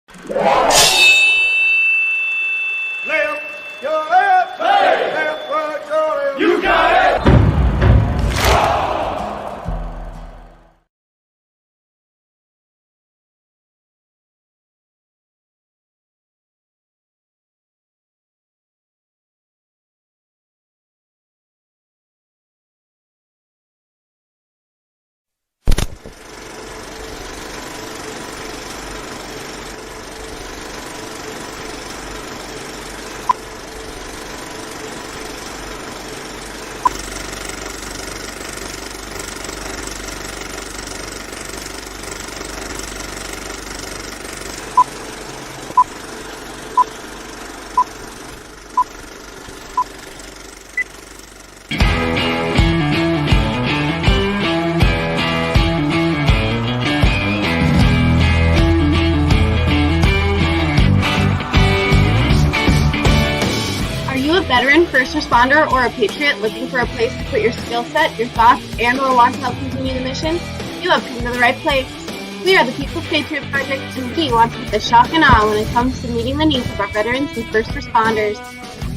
Left, your left, hey. Left, right, your left. You got it. Veteran, first responder, or a patriot looking for a place to put your skill set, your thoughts, and or want to help continue the mission? You have come to the right place. We are the People's Patriot Project, and we want to put the shock and awe when it comes to meeting the needs of our veterans and first responders.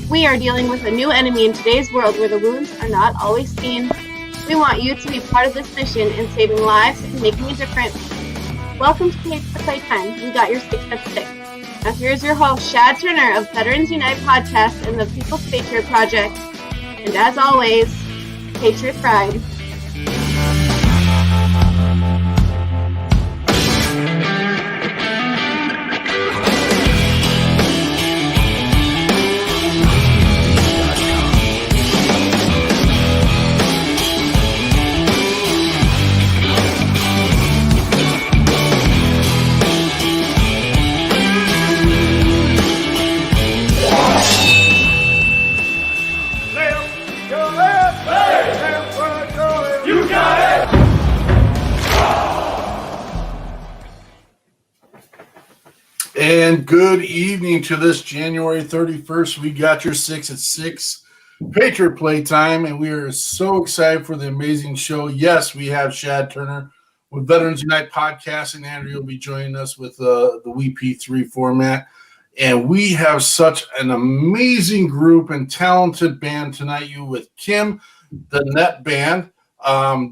We are dealing with a new enemy in today's world where the wounds are not always seen. We want you to be part of this mission in saving lives and making a difference. Welcome to Playtime. We got your 6x6. Now here's your host, Shad Turner of Veterans Unite Podcast and the People's Patriot Project. And as always, Patriot Pride. And good evening to this January 31st. We got your 6 at 6 Patriot Playtime, and we are so excited for the amazing show. Yes, we have Shad Turner with Veterans Unite Podcast, and Andrew will be joining us with the WP3 format. And we have such an amazing group and talented band tonight. You with Kim Donnette Band.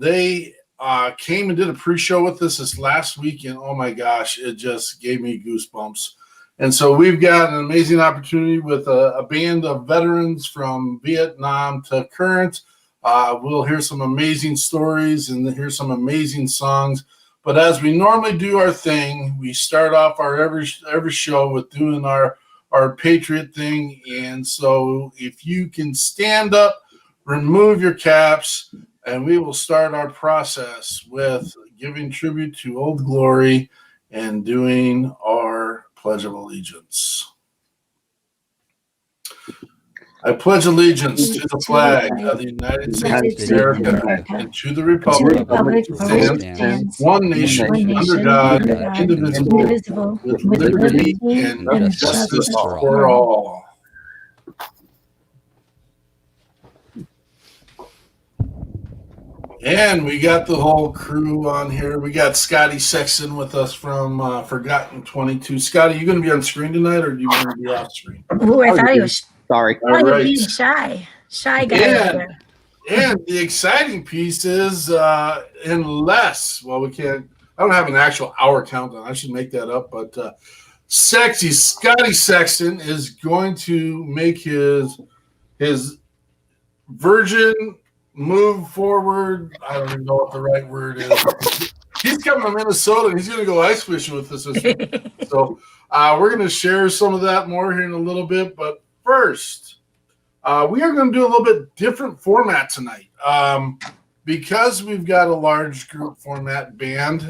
They came and did a pre-show with us this last week, and oh my gosh, it just gave me goosebumps. And so we've got an amazing opportunity with a band of veterans from Vietnam to current. We'll hear some amazing stories and hear some amazing songs. But as we normally do our thing, we start off our every show with doing our Patriot thing. And so if you can stand up, remove your caps, and we will start our process with giving tribute to Old Glory and doing our Pledge of Allegiance. I pledge allegiance to the flag of the United States of America and to the republic which stands one nation under God, indivisible, with liberty and justice for all. And we got the whole crew on here. We got Scotty Sexton with us from Forgotten 22. Scotty, you going to be on screen tonight, or do you want to be off screen? Oh, I thought he was. Sorry. I thought he was being shy guy. And the exciting piece is, unless, well, we can't. I don't have an actual hour countdown. I should make that up. But sexy Scotty Sexton is going to make his virgin move forward. I don't even know what the right word is. He's coming to Minnesota, and he's going to go ice fishing with us this week. So we're going to share some of that more here in a little bit. But first, we are going to do a little bit different format tonight. Because we've got a large group format band,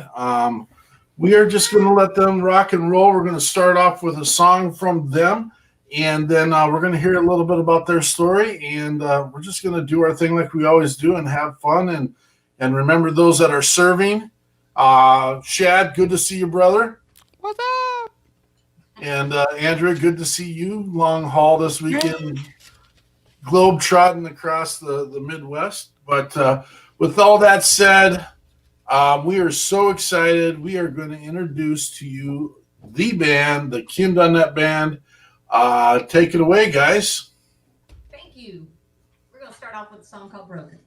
we are just going to let them rock and roll. We're going to start off with a song from them. And then we're going to hear a little bit about their story, and we're just going to do our thing like we always do and have fun and remember those that are serving. Shad, good to see you, brother. What's up? And Andrea, good to see you. Long haul this weekend, globe trotting across the Midwest. But with all that said, we are so excited. We are going to introduce to you the band, the Kim Donnette Band. Take it away, guys. Thank you. We're going to start off with a song called Broken.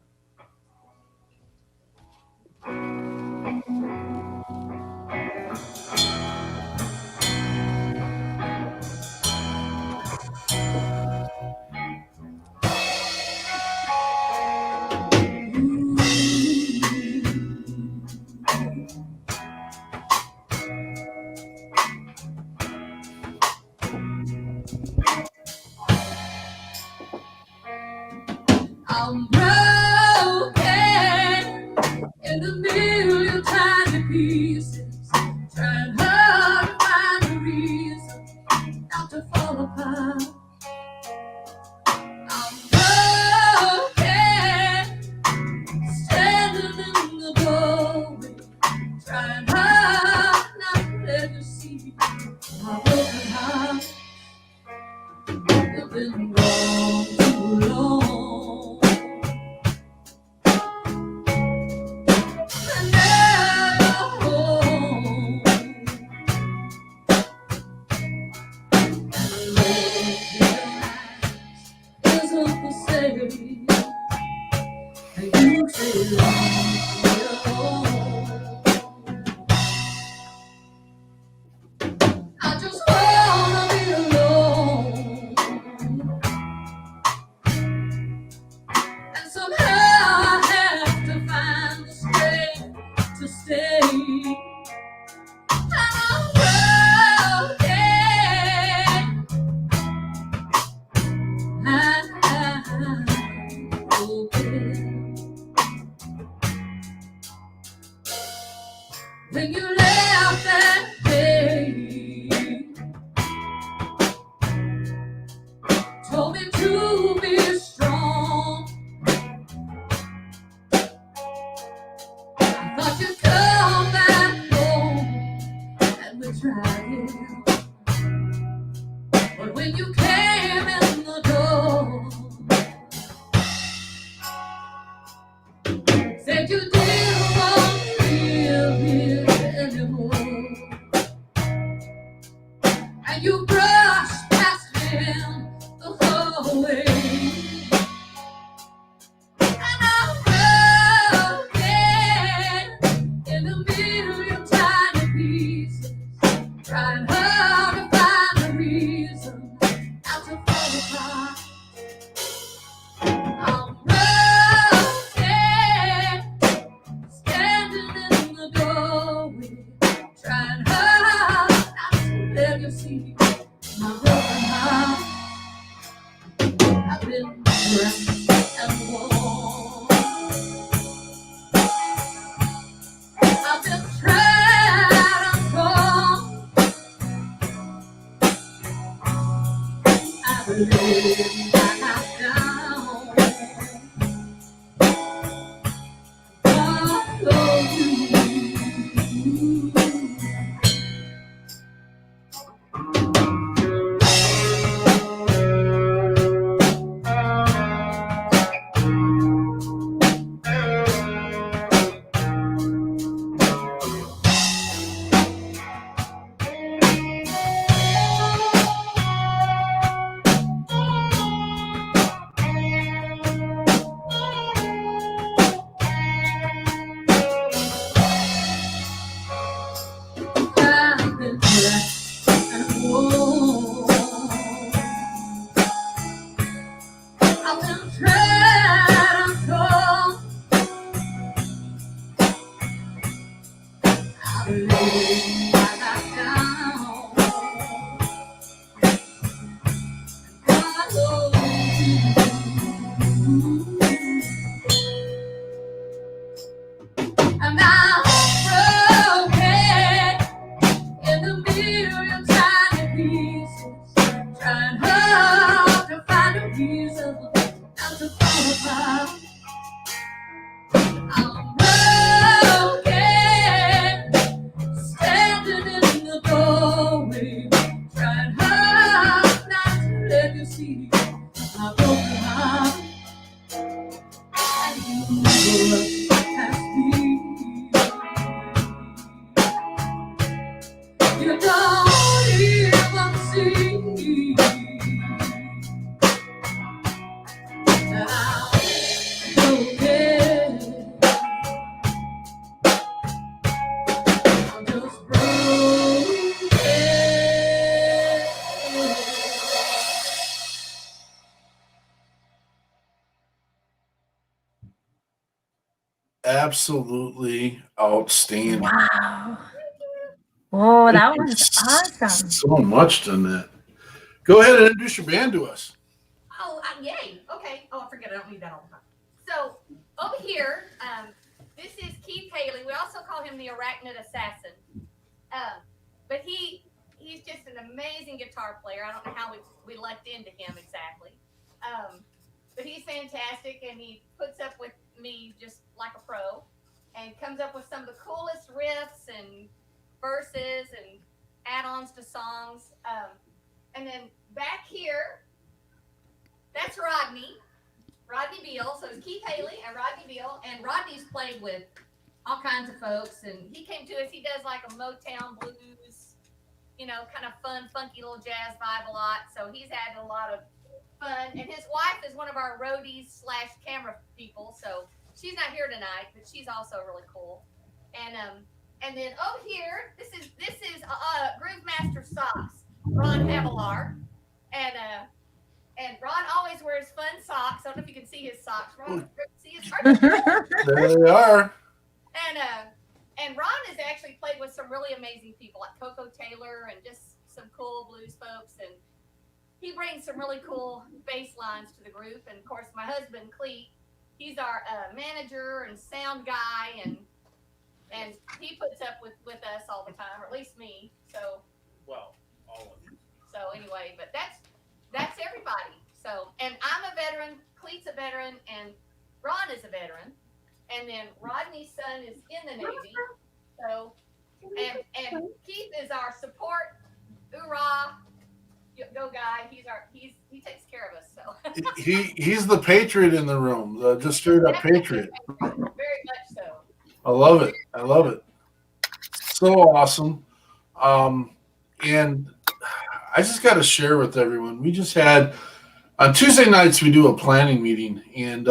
I'm broken in a million tiny pieces, trying hard to find a reason not to fall apart. I'm broken, standing in the doorway, trying hard not to let you see my broken heart. You've been wrong too long. I just wanna be alone, and somehow I have to find the strength to stay. And I'm broken. When you left that day, told me to be strong. I thought you'd come back home and we tried it. But when you came in the door, said you didn't want to live here anymore, and you brushed past him the whole way. And I'm broken in a million tiny pieces, trying hard to find a reason not to fall apart. I'm broken, standing in the doorway, trying hard not to let you see my broken heart. I've been dressed and warm. I've been tried and torn. I've laid my life down. Follow you. absolutely outstanding. Wow. Oh, that Thank you was awesome. so much, Donnette. Go ahead and introduce your band to us. Oh, yay. Okay. Oh, I forget. I don't need that all the time. So over here, this is Keith Haley. We also call him the Arachnid Assassin. But he's just an amazing guitar player. I don't know how we lucked into him exactly. But he's fantastic, and he puts up with me just like a pro, and comes up with some of the coolest riffs and verses and add-ons to songs. And then back here, that's Rodney Beal. So it's Keith Haley and Rodney Beal, and Rodney's played with all kinds of folks, and he came to us. He does like a Motown blues, kind of fun, funky little jazz vibe a lot. So he's had a lot of fun, and his wife is one of our roadies / camera people. So she's not here tonight, but she's also really cool. And then over here, this is Groove Master Socks, Ron Havilar, and Ron always wears fun socks. I don't know if you can see his socks. Ron, see his socks? There they are. And Ron has actually played with some really amazing people like Coco Taylor and just some cool blues folks. And he brings some really cool bass lines to the group. And of course, my husband Cleet, he's our manager and sound guy, and he puts up with us all the time, or at least me. So Well, all of you. so anyway, but that's everybody. So, and I'm a veteran, Cleet's a veteran, and Ron is a veteran. And then Rodney's son is in the Navy. So, and Keith is our support, hoorah, go guy. He takes care of us. So He's the patriot in the room, just straight up patriot. Very much so. I love it. So awesome. And I just got to share with everyone. We just had on Tuesday nights we do a planning meeting, and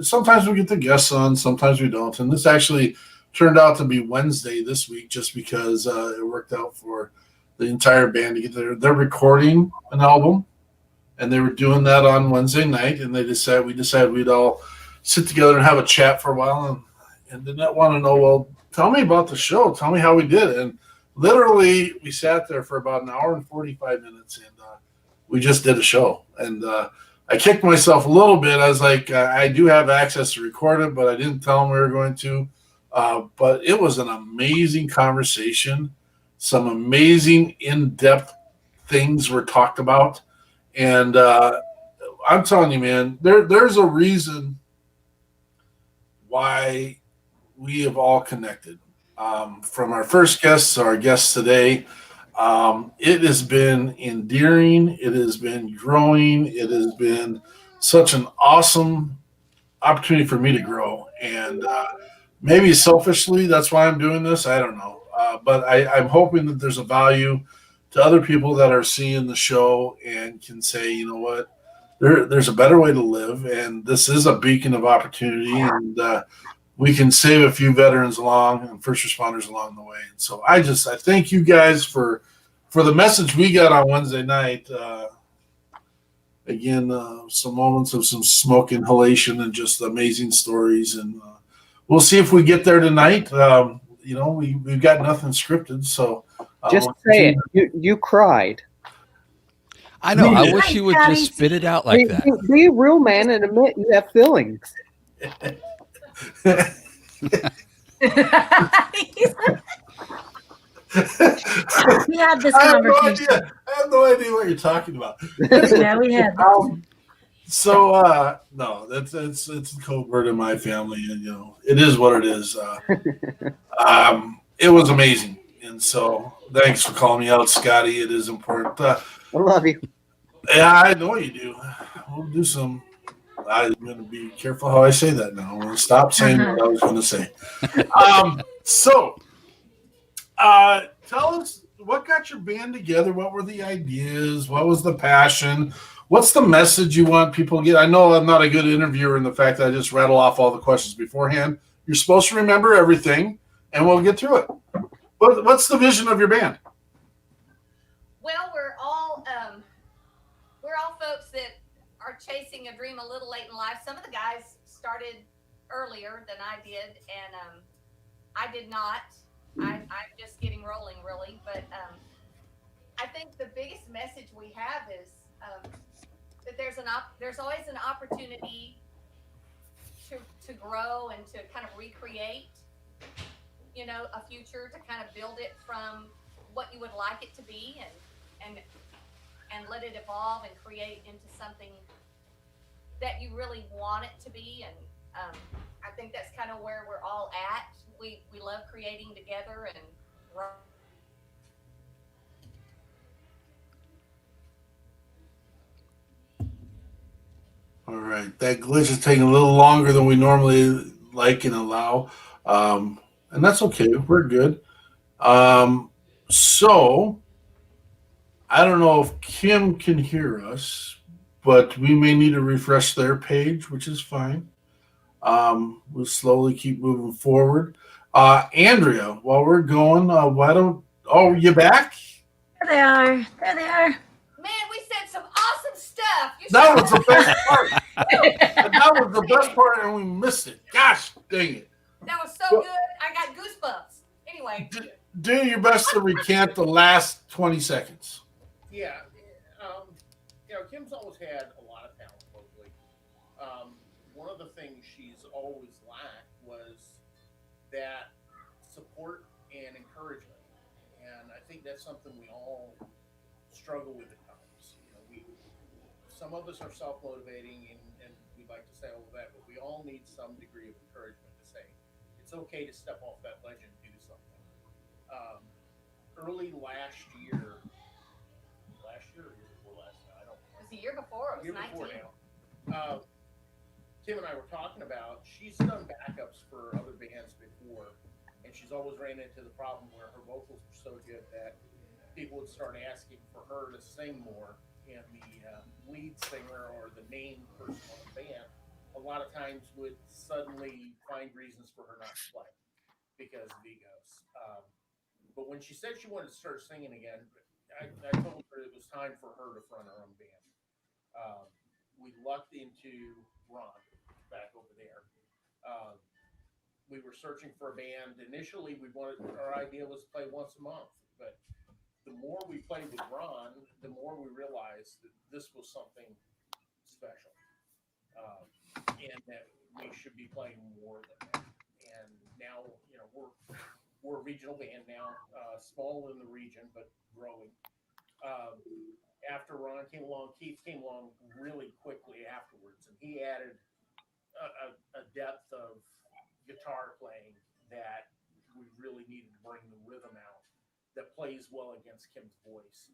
sometimes we get the guests on, sometimes we don't. And this actually turned out to be Wednesday this week, just because it worked out for the entire band to get there. They're recording an album, and they were doing that on Wednesday night. And we decided we'd all sit together and have a chat for a while. And Donnette wanted to know, well, tell me about the show. Tell me how we did it. And literally, we sat there for about an hour and 45 minutes, and we just did a show. And I kicked myself a little bit. I was like, I do have access to record it, but I didn't tell them we were going to. But it was an amazing conversation. Some amazing in-depth things were talked about. And I'm telling you, man, there's a reason why we have all connected. From our first guests to our guests today, it has been endearing. It has been growing. It has been such an awesome opportunity for me to grow. And maybe selfishly, that's why I'm doing this. I don't know. But I'm hoping that there's a value to other people that are seeing the show and can say, you know what, there's a better way to live. And this is a beacon of opportunity. And we can save a few veterans along and first responders along the way. And so I thank you guys for the message we got on Wednesday night. Again, some moments of some smoke inhalation and just amazing stories. And we'll see if we get there tonight. We've got nothing scripted. So just say it. You cried. I know. I wish you would just spit it out like that. Be a real man and admit you have feelings. We had this conversation. I have no idea what you're talking about. Yeah, we had. No, it's a code word in my family, and it is what it is. It was amazing, and so thanks for calling me out, Scotty. It is important. I love you. Yeah, I know you do. We'll do some. I'm going to be careful how I say that now. I'm going to stop saying what I was going to say. Tell us what got your band together. What were the ideas? What was the passion? What's the message you want people to get? I know I'm not a good interviewer in the fact that I just rattle off all the questions beforehand. You're supposed to remember everything, and we'll get through it. What's the vision of your band? Well, we're all folks that are chasing a dream a little late in life. Some of the guys started earlier than I did, and I did not. I'm just getting rolling, really. But I think the biggest message we have is that there's always an opportunity to grow and to kind of recreate, a future, to kind of build it from what you would like it to be, and let it evolve and create into something that you really want it to be. And I think that's kind of where we're all at. We love creating together and All right, that glitch is taking a little longer than we normally like and allow, and that's okay. We're good. Um, so I don't know if Kim can hear us, but we may need to refresh their page, which is fine. We'll slowly keep moving forward. Andrea, while we're going, why don't? Oh, you back? There they are. There they are. man, we said some awesome stuff. You That should was the best part. That was the best part, and we missed it. Gosh dang it! That was so Well, good. I got goosebumps. Anyway, do your best to recant the last 20 seconds. Yeah, Kim's always had a lot of talent locally. One of the things she's always lacked was that support and encouragement, and I think that's something we all struggle with at times. We some of us are self motivating, and we like to say all of that, but we all need some degree of encouragement to say it's okay to step off that ledge and do something. Um, Early last year or year before last, I don't it was the year before. It was year before 19. now. Kim and I were talking about she's done backups for other bands before, and she's always ran into the problem where her vocals were so good that people would start asking for her to sing more, and the lead singer or the main person on the band a lot of times would suddenly find reasons for her not to play because of egos. But when she said she wanted to start singing again, I told her it was time for her to front her own band. We lucked into Ron back over there. Um, we were searching for a band. Initially, our idea was to play once a month, but the more we played with Ron, the more we realized that this was something special, um, and that we should be playing more than that. And now, we're a regional band now, small in the region but growing. Um, After Ron came along, Keith came along really quickly afterwards, and he added a depth of guitar playing that we really needed to bring the rhythm out that plays well against Kim's voice.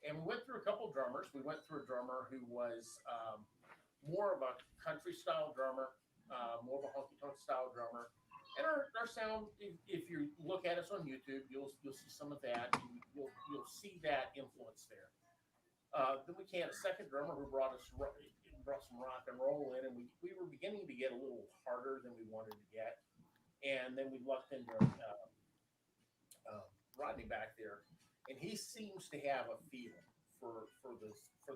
And we went through a couple drummers. We went through a drummer who was more of a country style drummer, more of a honky tonk style drummer. And our sound, if you look at us on YouTube, you'll see some of that. You'll see that influence there. Then we came a second drummer who brought some rock and roll in, and we were beginning to get a little harder than we wanted to get. And then we lucked into Rodney back there, and he seems to have a feel for the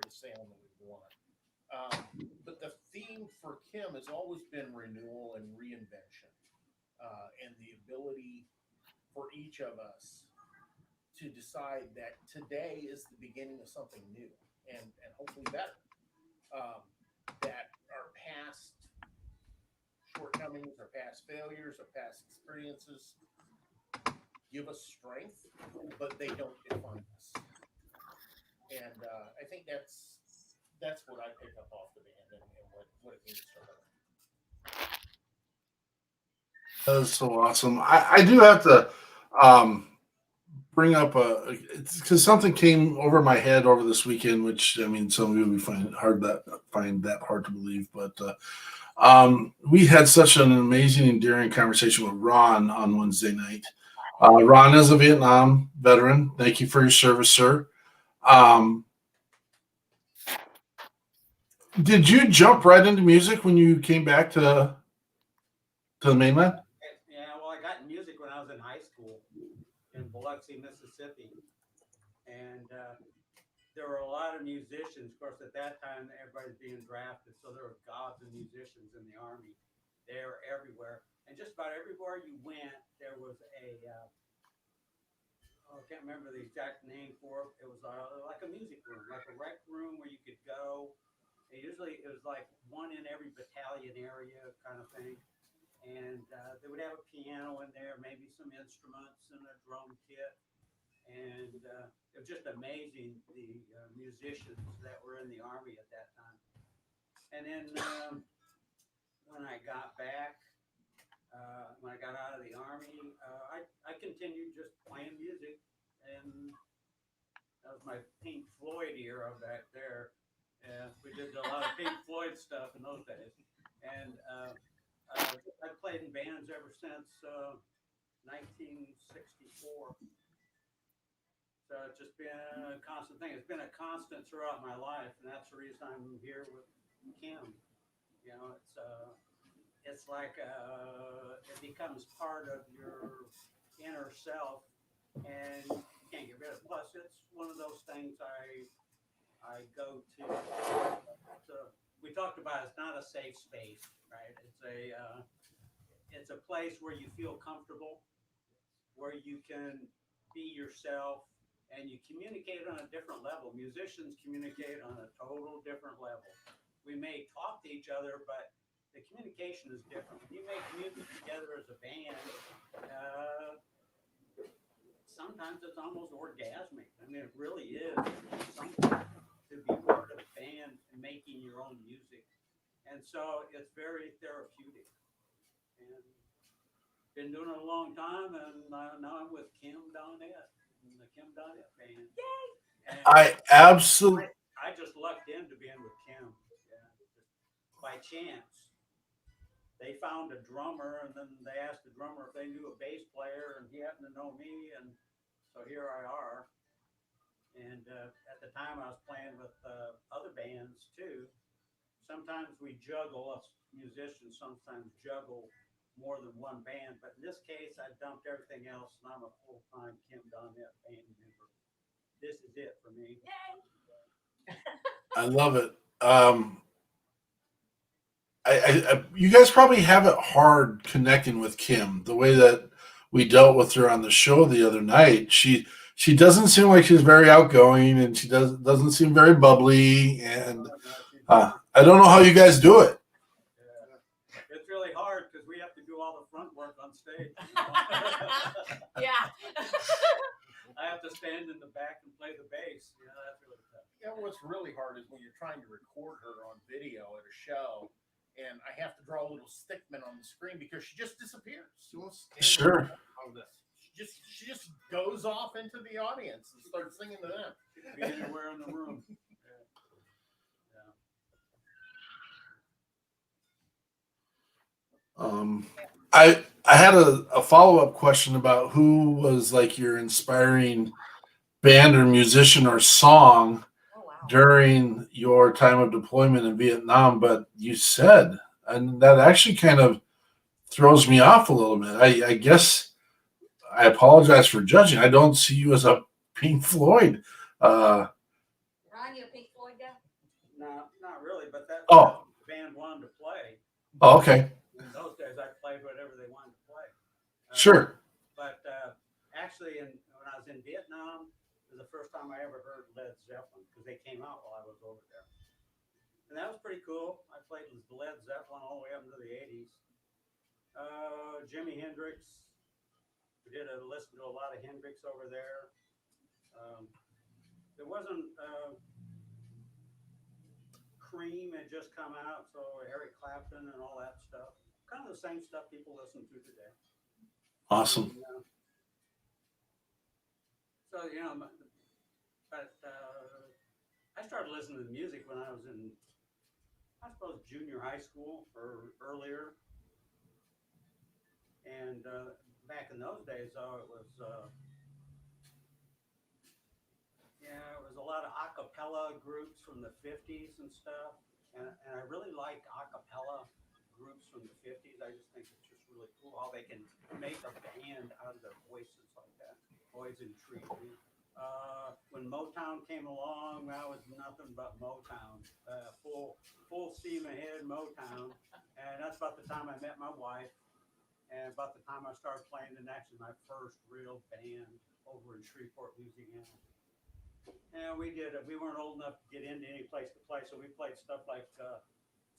sound that we want. But the theme for Kim has always been renewal and reinvention, and the ability for each of us to decide that today is the beginning of something new and hopefully better. That our past shortcomings, our past failures, our past experiences give us strength, but they don't define us. And I think that's what I pick up off the band and what it means to her. That is so awesome. I do have to bring up because something came over my head over this weekend, which I mean, some of you will find that hard to believe, but we had such an amazing, endearing conversation with Ron on Wednesday night. Ron is a Vietnam veteran. Thank you for your service, sir. Did you jump right into music when you came back to the mainland? Yeah, well, I got in music when I was in high school in Biloxi, Mississippi. And there were a lot of musicians. Of course, at that time, everybody's being drafted, so there were gobs of musicians in the Army. They were everywhere, and just about everywhere you went, there was a I can't remember the exact name for it. It was like a music room, like a rec room where you could go. And usually it was like one in every battalion area kind of thing. And they would have a piano in there, maybe some instruments and a drum kit. And it was just amazing, the musicians that were in the Army at that time. And then when I got back, when I got out of the Army, I continued just playing music. And that was my Pink Floyd era back there. And we did a lot of Pink Floyd stuff in those days. And I've played in bands ever since 1964. So it's just been a constant thing. It's been a constant throughout my life, and that's the reason I'm here with Kim. You know, it's like it becomes part of your inner self, and you can't get rid of it. Plus, it's one of those things I go to. We talked about it's not a safe space, right? It's a place where you feel comfortable, where you can be yourself, and you communicate on a different level. Musicians communicate on a total different level. We may talk to each other, but the communication is different. When you make music together as a band, sometimes it's almost orgasmic. I mean, it really is something to be part of a band and making your own music. And so it's very therapeutic. And been doing it a long time, and now I'm with Kim Donnette and the Kim Donnette Band. Yay! And I absolutely. I just lucked into being with Kim, just by chance. They found a drummer, and then they asked the drummer if they knew a bass player, and he happened to know me, and so here I are. And at the time, I was playing with other bands too. Sometimes we juggle, us musicians sometimes juggle more than one band, but in this case, I dumped everything else, and I'm a full-time Kim Donnette Band member. This is it for me. Yay! I love it. You guys probably have it hard connecting with Kim the way that we dealt with her on the show the other night. She doesn't seem like she's very outgoing, and she doesn't seem very bubbly. And I don't know how you guys do it. It's really hard because we have to do all the front work on stage. Yeah. I have to stand in the back and play the bass. You know, that's really tough. You know, what's really hard is when you're trying to record her on video at a show, and I have to draw a little stickman on the screen because she just disappears. She won't stand Sure. on this. She just goes off into the audience and starts singing to them. She could be anywhere in the room. I had a follow-up question about who was like your inspiring band or musician or song Oh, wow. during your time of deployment in Vietnam, but you said, and that actually kind of throws me off a little bit. I guess I apologize for judging. I don't see you as a Pink Floyd. Ron, you a Pink Floyd guy? No, not really, but that's Oh. what the band wanted to play. Oh, okay. In those days, I played whatever they wanted to play. Sure. But actually, when I was in Vietnam, it was the first time I ever heard Led Zeppelin because they came out while I was over there. And that was pretty cool. I played with Led Zeppelin all the way up into the 80s. Jimi Hendrix. We did listen to a lot of Hendrix over there. There wasn't Cream had just come out, so Eric Clapton and all that stuff. Kind of the same stuff people listen to today. Awesome. So, you know, but I started listening to music when I was in, I suppose, junior high school or earlier. And back in those days, though, it was, it was a lot of a cappella groups from the 50s and stuff. And I really like a cappella groups from the 50s. I just think it's just really cool how they can make a band out of their voices like that. Boys in Trees. When Motown came along, that was nothing but Motown, full steam ahead Motown, and that's about the time I met my wife, and about the time I started playing in actually my first real band over in Shreveport, Louisiana. And we weren't old enough to get into any place to play, so we played stuff like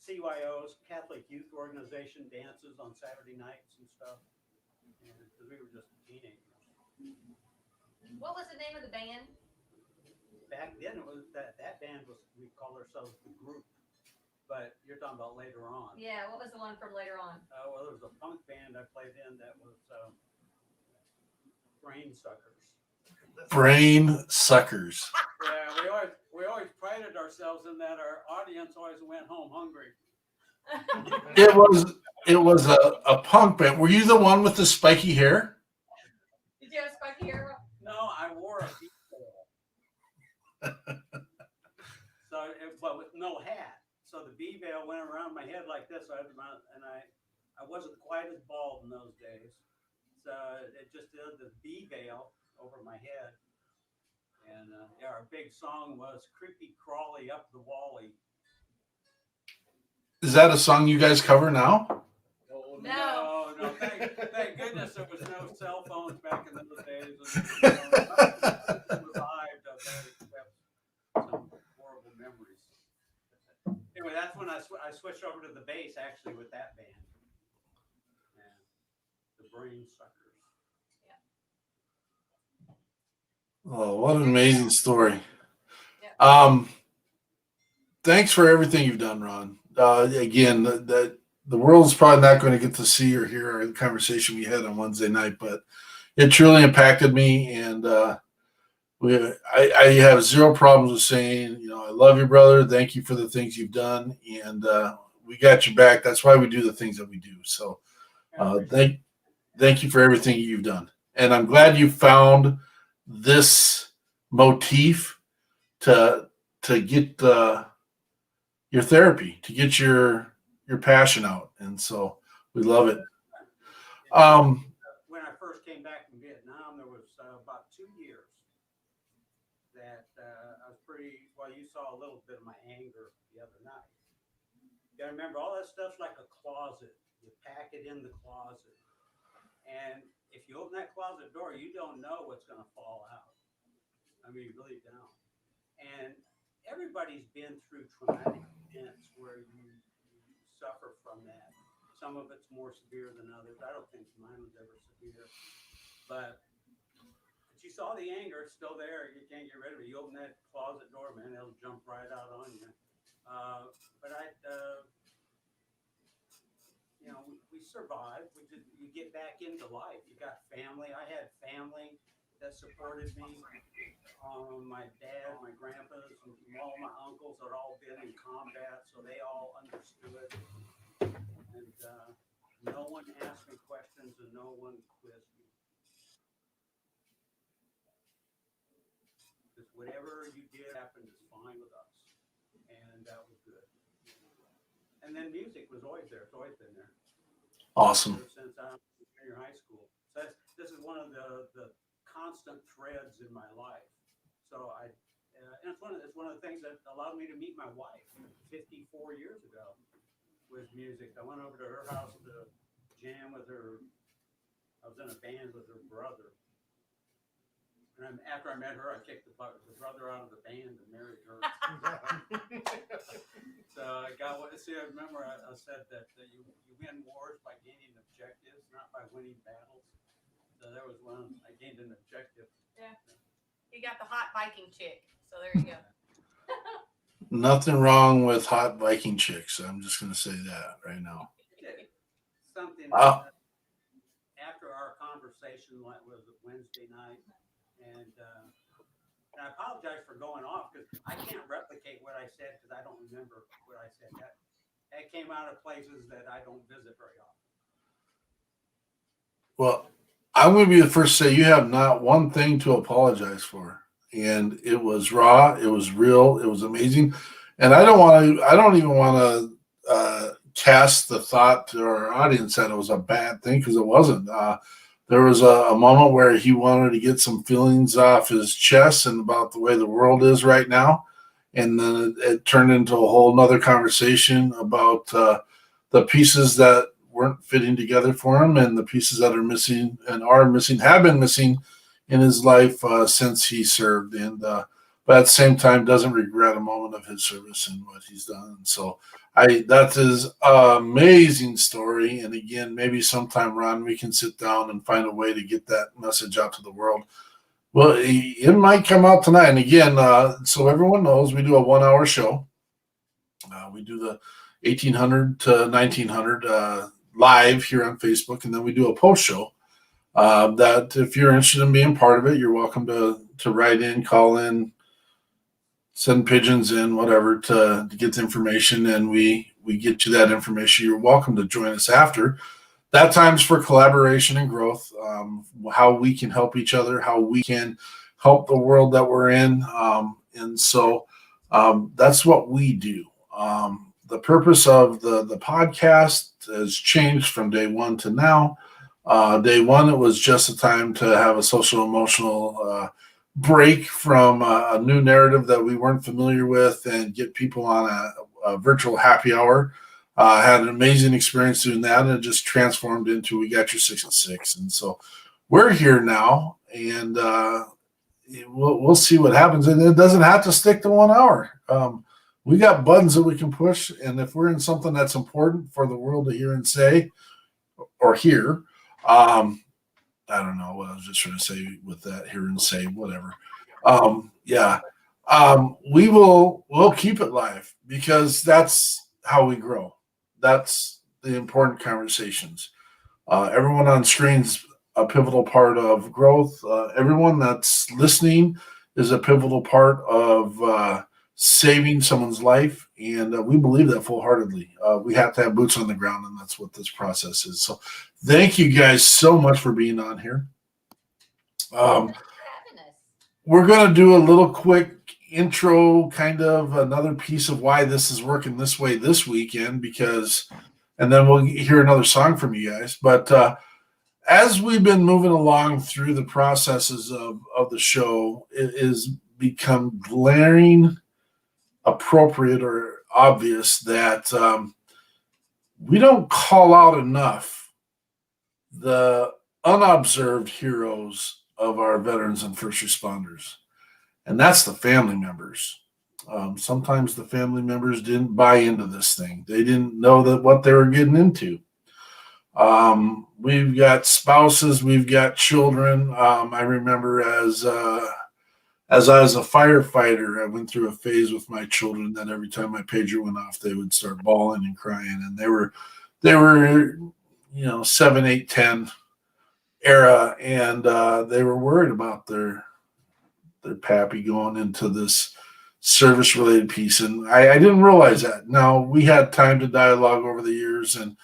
CYOs, Catholic Youth Organization dances on Saturday nights and stuff, because we were just teenagers. What was the name of the band? Back then, it was that band was, we called ourselves the Group, but you're talking about later on. Yeah, what was the one from later on? Well, there was a punk band I played in that was Brain Suckers. Brain Suckers. Yeah, we always prided ourselves in that our audience always went home hungry. It was a punk band. Were you the one with the spiky hair? Did you have spiky hair? No, I wore a beat veil. But with no hat. So the bee veil went around my head like this. I wasn't quite as bald in those days. So it just did the bee veil over my head. And our big song was Creepy Crawly Up the Wally. Is that a song you guys cover now? No. Thank goodness there was no cell phones back in those days. Survived some horrible memories. Anyway, that's when I switched over to the bass actually with that band. And the Brain Suckers. Oh, what an amazing story. Yeah. Thanks for everything you've done, Ron. Again, the world's probably not going to get to see or hear our conversation we had on Wednesday night, but it truly impacted me. And I have zero problems with saying, I love you, brother. Thank you for the things you've done. And we got your back. That's why we do the things that we do. So thank you for everything you've done. And I'm glad you found this motif to get your therapy, to get your passion out, and so we love it. When I first came back from Vietnam, there was about 2 years that I was pretty well. You saw a little bit of my anger the other night. You gotta remember, all that stuff's like a closet. You pack it in the closet, and if you open that closet door, you don't know what's going to fall out. I mean, you really don't. And everybody's been through traumatic events where you suffer from that. Some of it's more severe than others. I don't think mine was ever severe. But you saw the anger, it's still there. You can't get rid of it. You open that closet door, man, it'll jump right out on you. We survived. You get back into life. You got family. I had family that supported me. My dad, my grandpas, and all my uncles had all been in combat, so they all understood. And no one asked me questions, and no one quizzed me. Because whatever you did happened is fine with us, and that was good. And then music was always there. It's always been there. Awesome. Since I was in junior high school. So this is one of the constant threads in my life. So and it's one of the things that allowed me to meet my wife 54 years ago was music. I went over to her house to jam with her. I was in a band with her brother. And after I met her, I kicked the brother out of the band and married her. So I remember I said that you win wars by gaining objectives, not by winning battles. So there was one, I gained an objective. Yeah. You got the hot Viking chick. So there you go. Nothing wrong with hot Viking chicks. I'm just going to say that right now. Something after our conversation was Wednesday night, and I apologize for going off because I can't replicate what I said because I don't remember what I said. That came out of places that I don't visit very often. Well, I'm going to be the first to say you have not one thing to apologize for. And it was raw. It was real. It was amazing. And I don't even want to cast the thought to our audience that it was a bad thing, because it wasn't. there was a moment where he wanted to get some feelings off his chest and about the way the world is right now. And then it turned into a whole nother conversation about the pieces that weren't fitting together for him and the pieces that are missing and have been missing in his life since he served. And but at the same time, doesn't regret a moment of his service and what he's done. So that is an amazing story. And again, maybe sometime, Ron, we can sit down and find a way to get that message out to the world. Well, it might come out tonight. And again, so everyone knows, we do a 1 hour show. We do the 1800 to 1900 live here on Facebook. And then we do a post show that if you're interested in being part of it, you're welcome to write in, call in, send pigeons in, whatever, to get the information, and we get you that information. You're welcome to join us after. That time's for collaboration and growth, how we can help each other, how we can help the world that we're in. And so that's what we do. The purpose of the podcast has changed from day one to now. Day one, it was just a time to have a social emotional break from a new narrative that we weren't familiar with and get people on a virtual happy hour. Had an amazing experience doing that, and it just transformed into We Got Your 6 at 6. And so we're here now, and we'll see what happens. And it doesn't have to stick to 1 hour. We got buttons that we can push, and if we're in something that's important for the world to hear and say or hear, I don't know what I was just trying to say with that, hear and say, whatever. We'll keep it live because that's how we grow. That's the important conversations. Everyone on screen's a pivotal part of growth. Everyone that's listening is a pivotal part of saving someone's life, and we believe that full-heartedly. We have to have boots on the ground, and that's what this process is. So thank you guys so much for being on here. We're going to do a little quick intro, kind of another piece of why this is working this way this weekend, and then we'll hear another song from you guys. But as we've been moving along through the processes of the show, it has become glaring appropriate or obvious that we don't call out enough the unobserved heroes of our veterans and first responders, and that's the family members. Sometimes the family members didn't buy into this thing. They didn't know that what they were getting into. We've got spouses, we've got children. I remember as I was a firefighter, I went through a phase with my children that every time my pager went off, they would start bawling and crying. And they were 7, 8, 10 era, and they were worried about their pappy going into this service-related piece. And I didn't realize that. Now, we had time to dialogue over the years, and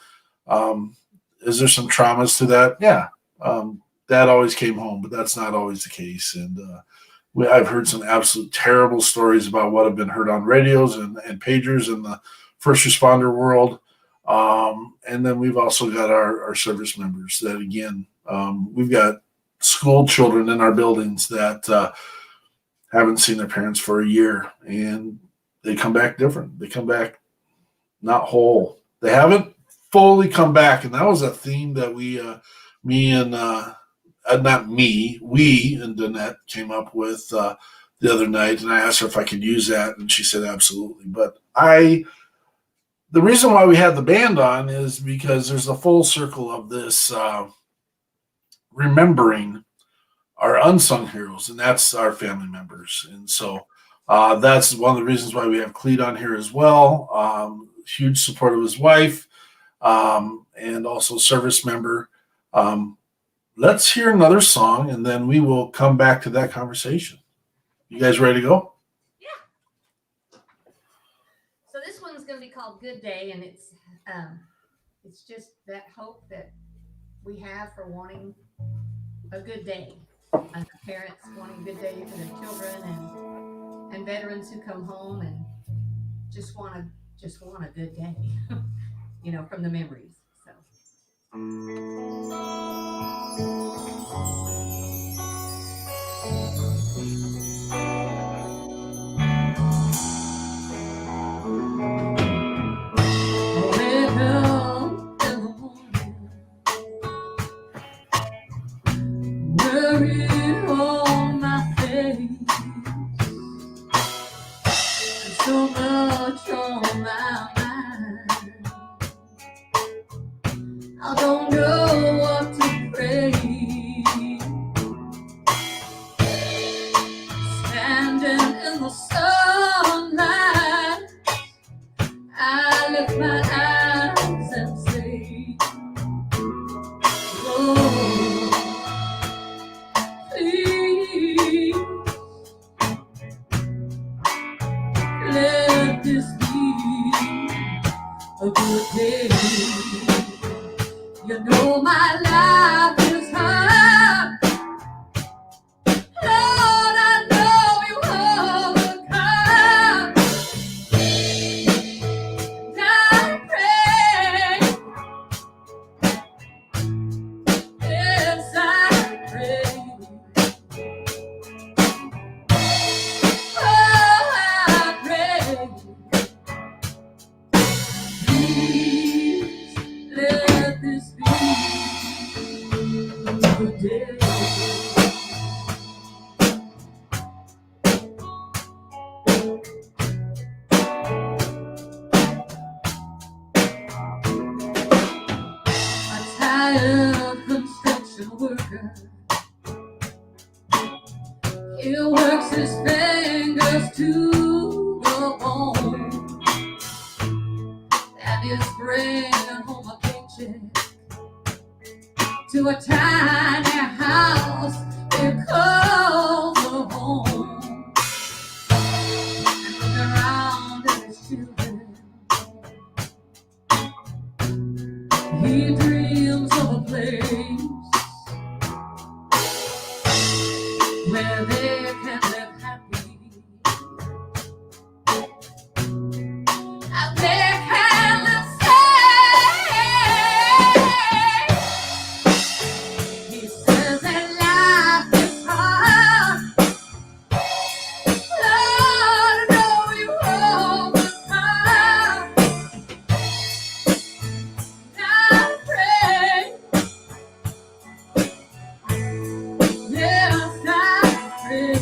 is there some traumas to that? Yeah. Dad always came home, but that's not always the case. And I've heard some absolute terrible stories about what have been heard on radios and pagers in the first responder world. And then we've also got our service members that, again, we've got school children in our buildings that haven't seen their parents for a year, and they come back different. They come back not whole. They haven't fully come back. And that was a theme that we and Donnette came up with the other night, and I asked her if I could use that, and she said absolutely. But the reason why we had the band on is because there's a full circle of this remembering our unsung heroes, and that's our family members. And so that's one of the reasons why we have Cleet on here as well. Huge support of his wife, and also service member. Let's hear another song, and then we will come back to that conversation. You guys ready to go? Yeah. So this one's going to be called Good Day, and it's just that hope that we have for wanting a good day. And parents wanting a good day for their children, and veterans who come home and just want a good day, from the memories. So. so much on my mind. I don't know what to pray. Standing in the sunlight, I lift my eyes and say, Lord, please let this be a good day. You know my life is hard. Lord, I know you overcome. And I pray, yes, I pray. Oh, I pray. Please let this be a good day. A tired construction worker, he works his fingers to the bone, and is bringing home a paycheck to a tiny house he calls a home. And look around at his children, he dreams of a place where they can live happy and they can live safe. He says that life is hard. Lord, I know you overcome. I pray, yes, I pray.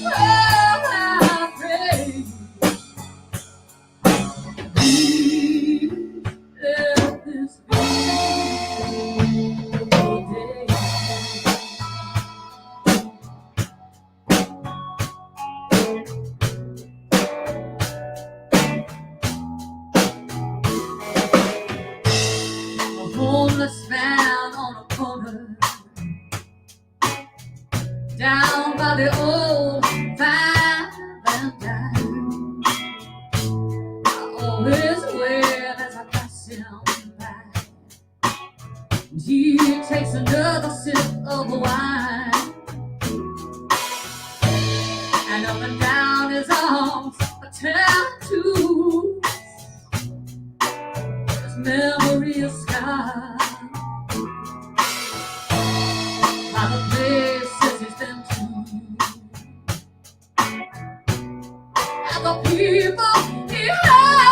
Oh, I pray. Please let this be your day. A homeless man on a corner down by the old fine and dime. I always wave as I pass him by. He takes another sip of wine, and up and down his arms a tattoo. His memory is scarred by the places he's been to, and the people he hurt.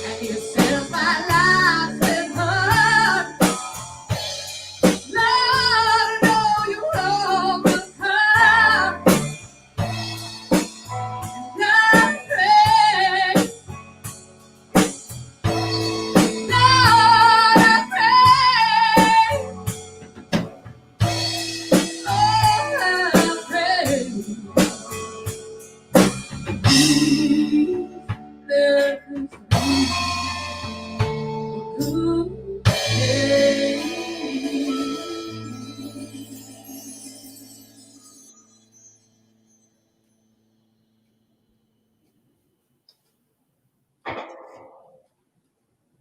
And he says my life's been hard. Lord, I know you overcome. And I pray, Lord, I pray. Oh, I pray. Please let this be a good day.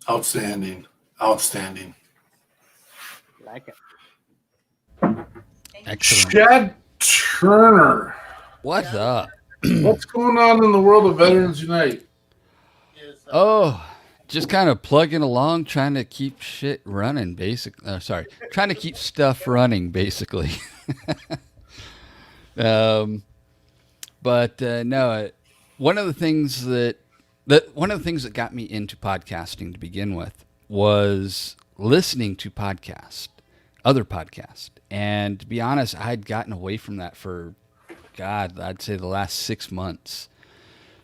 Outstanding. Outstanding. Like it. Excellent. Chad Turner. What's up? What's going on in the world of Veterans Unite? Is, Oh, just kind of plugging along, trying to keep shit running, trying to keep stuff running, basically. No, one of the things that got me into podcasting to begin with was listening to other podcasts, And to be honest, I'd gotten away from that for, God, I'd say the last 6 months.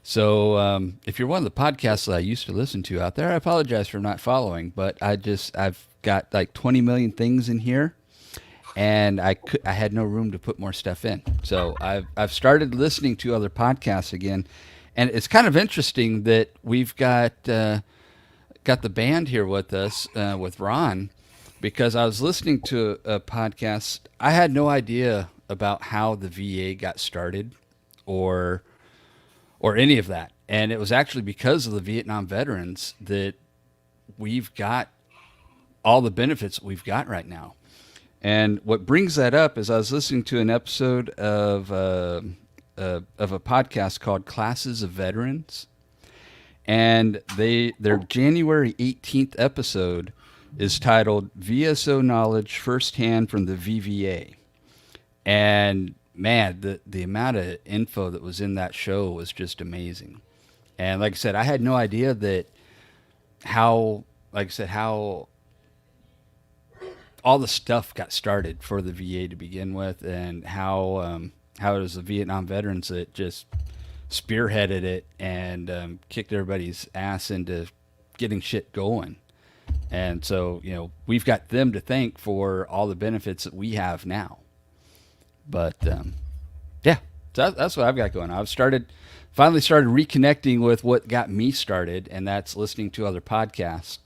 So if you're one of the podcasts that I used to listen to out there, I apologize for not following, but I've got like 20 million things in here, and I had no room to put more stuff in. So I've started listening to other podcasts again, and it's kind of interesting that we've got the band here with us with Ron, because I was listening to a podcast. I had no idea about how the VA got started, or any of that. And it was actually because of the Vietnam veterans that we've got all the benefits we've got right now. And what brings that up is I was listening to an episode of a podcast called Classes of Veterans. And their January 18th episode is titled VSO Knowledge Firsthand from the VVA. And man, the amount of info that was in that show was just amazing. And like I said, I had no idea that how all the stuff got started for the VA to begin with, and how it was the Vietnam veterans that just spearheaded it and kicked everybody's ass into getting shit going. And so, we've got them to thank for all the benefits that we have now. But yeah, so that's what I've got going on. I've finally started reconnecting with what got me started, and that's listening to other podcasts.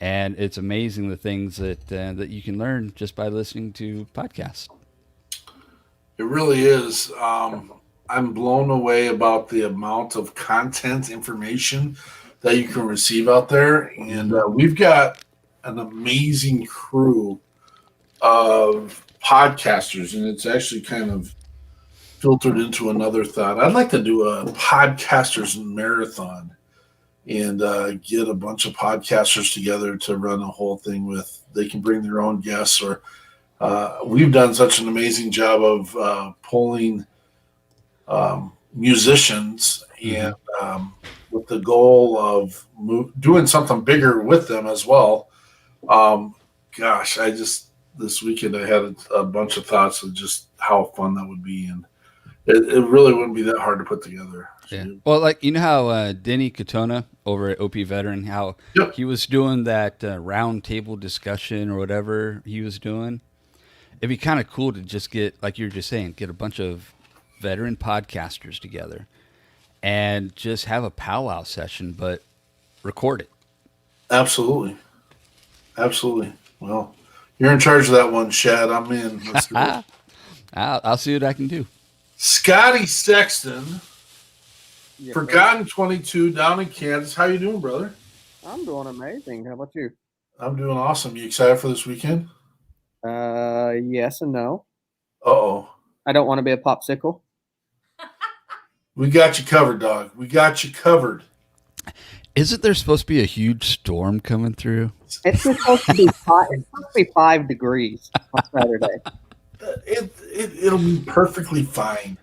And it's amazing the things that you can learn just by listening to podcasts. It really is. I'm blown away about the amount of content, information that you can receive out there. And we've got an amazing crew of podcasters, and it's actually kind of filtered into another thought. I'd like to do a podcasters marathon and get a bunch of podcasters together to run a whole thing with. They can bring their own guests, or we've done such an amazing job of pulling musicians, and with the goal of doing something bigger with them as well. Gosh, this weekend I had a bunch of thoughts of just how fun that would be, and it really wouldn't be that hard to put together. Yeah. Well, like, how Denny Katona over at OP Veteran, how he was doing that round table discussion or whatever he was doing. It'd be kind of cool to just get, like you were just saying, get a bunch of veteran podcasters together and just have a powwow session, but record it. Absolutely. Well, you're in charge of that one, Shad. I'm in. Let's do it. I'll see what I can do. Scotty Sexton, Forgotten 22 down in Kansas. How you doing, brother? I'm doing amazing. How about you? I'm doing awesome. You excited for this weekend? Yes and no. Uh-oh. I don't want to be a popsicle. We got you covered, dog. We got you covered. Isn't there supposed to be a huge storm coming through? It's supposed to be 5 degrees on Saturday. It'll be perfectly fine.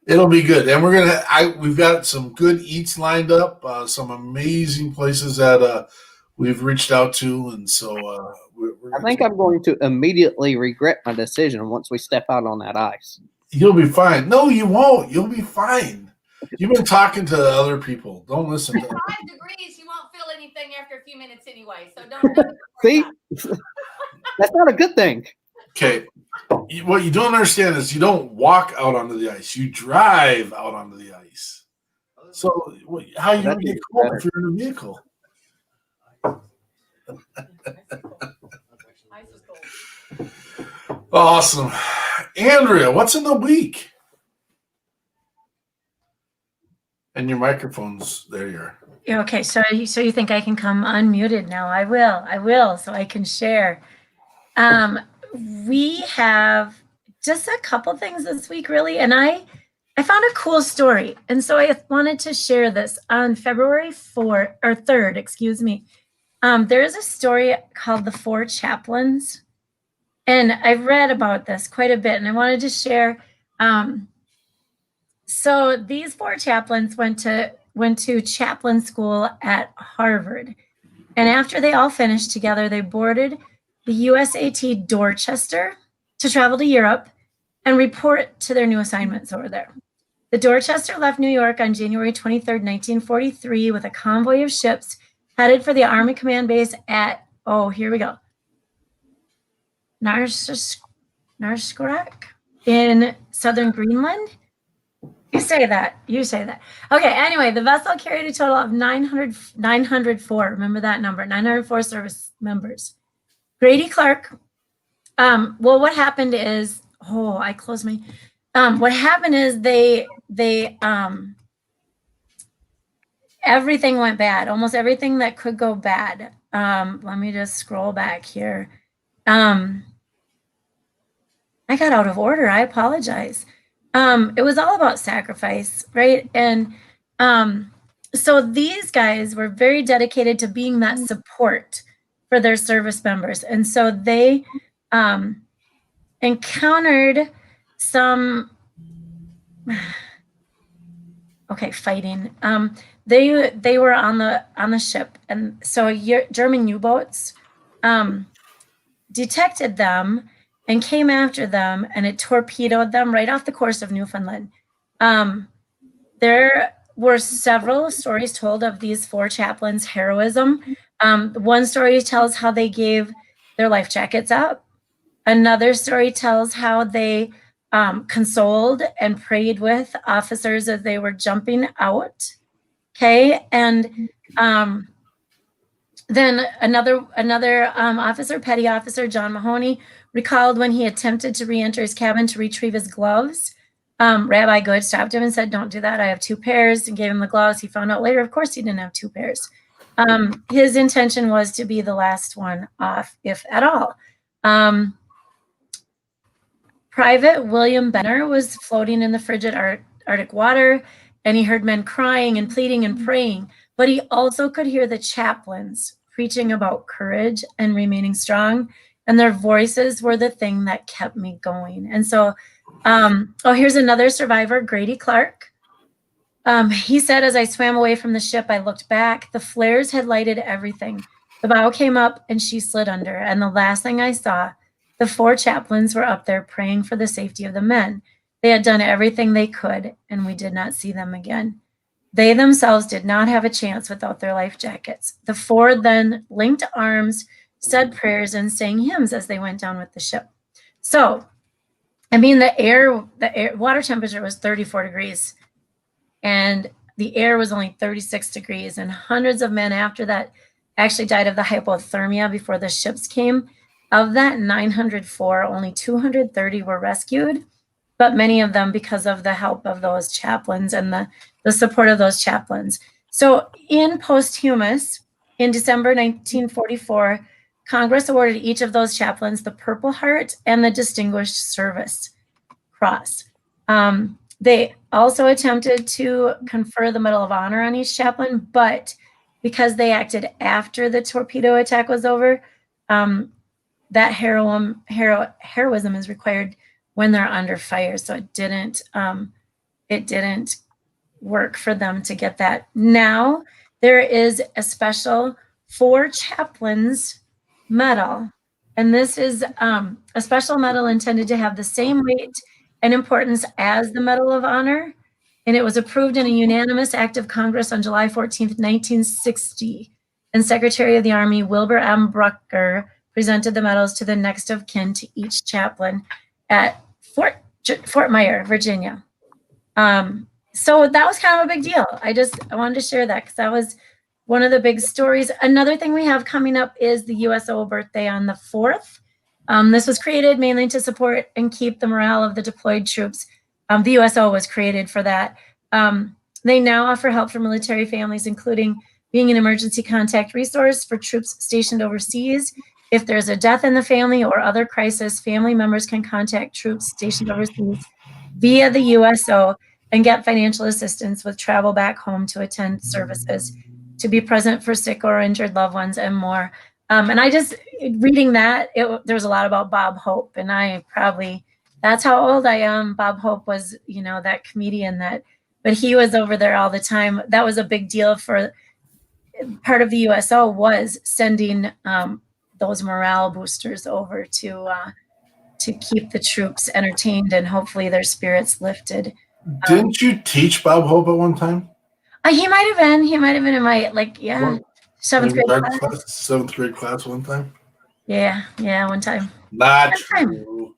It'll be good, and we've got some good eats lined up. Some amazing places that we've reached out to, and so I think I'm going to immediately regret my decision once we step out on that ice. You'll be fine. No, you won't. You'll be fine. You've been talking to other people. Don't listen to them. 5 degrees, you won't feel anything after a few minutes anyway. So don't See, that's not a good thing. Okay. What you don't understand is you don't walk out onto the ice. You drive out onto the ice. So how are you going to get cold if you're in a vehicle? Awesome. Andrea, what's in the week? And your microphone's there. You are. Okay, so you think I can come unmuted now? I will, so I can share. We have just a couple things this week, really, and I found a cool story, and so I wanted to share this on February 3rd. There is a story called The Four Chaplains, and I've read about this quite a bit, and I wanted to share. So these four chaplains went to chaplain school at Harvard, and after they all finished together, they boarded the USAT Dorchester, to travel to Europe and report to their new assignments over there. The Dorchester left New York on January 23rd, 1943, with a convoy of ships headed for the Army Command Base at, here we go, Narsarsuaq in southern Greenland. You say that. Okay, anyway, the vessel carried a total of 904. Remember that number, 904 service members. Grady Clark, what happened is, I closed my, what happened is they everything went bad, almost everything that could go bad. Let me just scroll back here. I got out of order. I apologize. It was all about sacrifice, right? And so these guys were very dedicated to being that support for their service members. And so they encountered some fighting. They were on the ship, and so German U-boats detected them and came after them, and it torpedoed them right off the course of Newfoundland. There were several stories told of these 4 chaplains' heroism. One story tells how they gave their life jackets up. Another story tells how they consoled and prayed with officers as they were jumping out. Okay, and then another officer, petty officer John Mahoney, recalled when he attempted to re-enter his cabin to retrieve his gloves. Rabbi Good stopped him and said, "Don't do that. I have 2 pairs," and gave him the gloves. He found out later, of course, he didn't have 2 pairs. His intention was to be the last one off, if at all. Private William Benner was floating in the frigid Arctic water, and he heard men crying and pleading and praying, but he also could hear the chaplains preaching about courage and remaining strong, and their voices were the thing that kept me going. And so, here's another survivor, Grady Clark. He said, "As I swam away from the ship, I looked back. The flares had lighted everything. The bow came up and she slid under, and the last thing I saw, the 4 chaplains were up there praying for the safety of the men. They had done everything they could, and we did not see them again. They themselves did not have a chance without their life jackets. The 4 then linked arms, said prayers, and sang hymns as they went down with the ship." So, I mean, the water temperature was 34 degrees, and the air was only 36 degrees, and hundreds of men after that actually died of the hypothermia before the ships came. Of that 904, only 230 were rescued, but many of them because of the help of those chaplains and the support of those chaplains. So in posthumous, in December 1944, Congress awarded each of those chaplains the Purple Heart and the Distinguished Service Cross. They also attempted to confer the Medal of Honor on each chaplain, but because they acted after the torpedo attack was over, that heroism is required when they're under fire. So it didn't work for them to get that. Now there is a special 4 chaplains medal, and this is a special medal intended to have the same weight and importance as the Medal of Honor, and it was approved in a unanimous act of Congress on July 14th, 1960, and Secretary of the Army Wilbur M. Brucker presented the medals to the next of kin to each chaplain at Fort Myer, Virginia. So that was kind of a big deal. I wanted to share that because that was one of the big stories. Another thing we have coming up is the USO birthday on the 4th. This was created mainly to support and keep the morale of the deployed troops. The USO was created for that. They now offer help for military families, including being an emergency contact resource for troops stationed overseas. If there's a death in the family or other crisis, family members can contact troops stationed overseas via the USO and get financial assistance with travel back home to attend services, to be present for sick or injured loved ones, and more. And I just, reading that, there's a lot about Bob Hope, and that's how old I am. Bob Hope was, that comedian but he was over there all the time. That was a big deal for part of the USO, was sending those morale boosters over to to keep the troops entertained and hopefully their spirits lifted. Didn't you teach Bob Hope at one time? He might have been. He might have been in my seventh grade class. Seventh grade class one time. Yeah, one time. Not One time. true.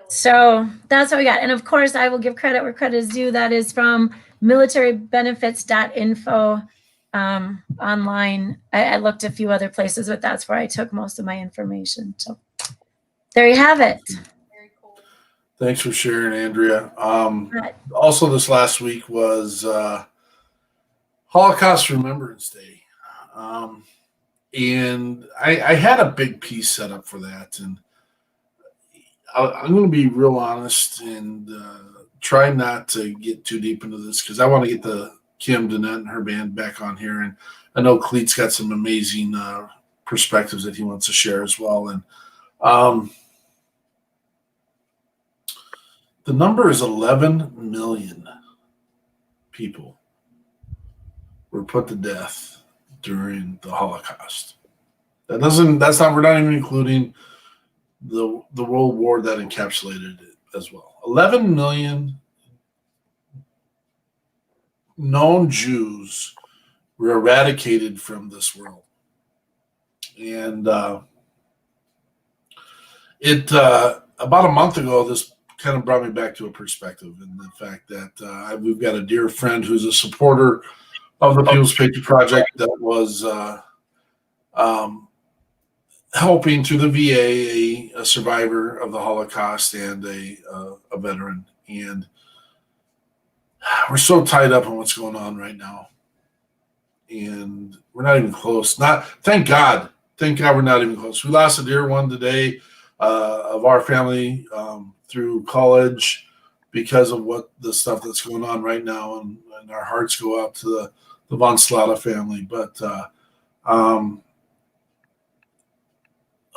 So that's what we got. And of course, I will give credit where credit is due. That is from militarybenefits.info online. I looked a few other places, but that's where I took most of my information. So there you have it. Very cool. Thanks for sharing, Andrea. Also, this last week was Holocaust Remembrance Day. And I had a big piece set up for that. And I'm going to be real honest and try not to get too deep into this because I want to get the Kim Donnette and her band back on here. And I know Cleet's got some amazing perspectives that he wants to share as well. And the number is 11 million people were put to death during the Holocaust. We're not even including the World War that encapsulated it as well. 11 million known Jews were eradicated from this world. And about a month ago, this kind of brought me back to a perspective in the fact that we've got a dear friend who's a supporter of the People's Patriot Project that was helping through the VA a survivor of the Holocaust and a veteran. And we're so tied up on what's going on right now. And we're not even close. Thank God we're not even close. We lost a dear one today of our family through college because of what the stuff that's going on right now. And our hearts go out to the Von Slata family. But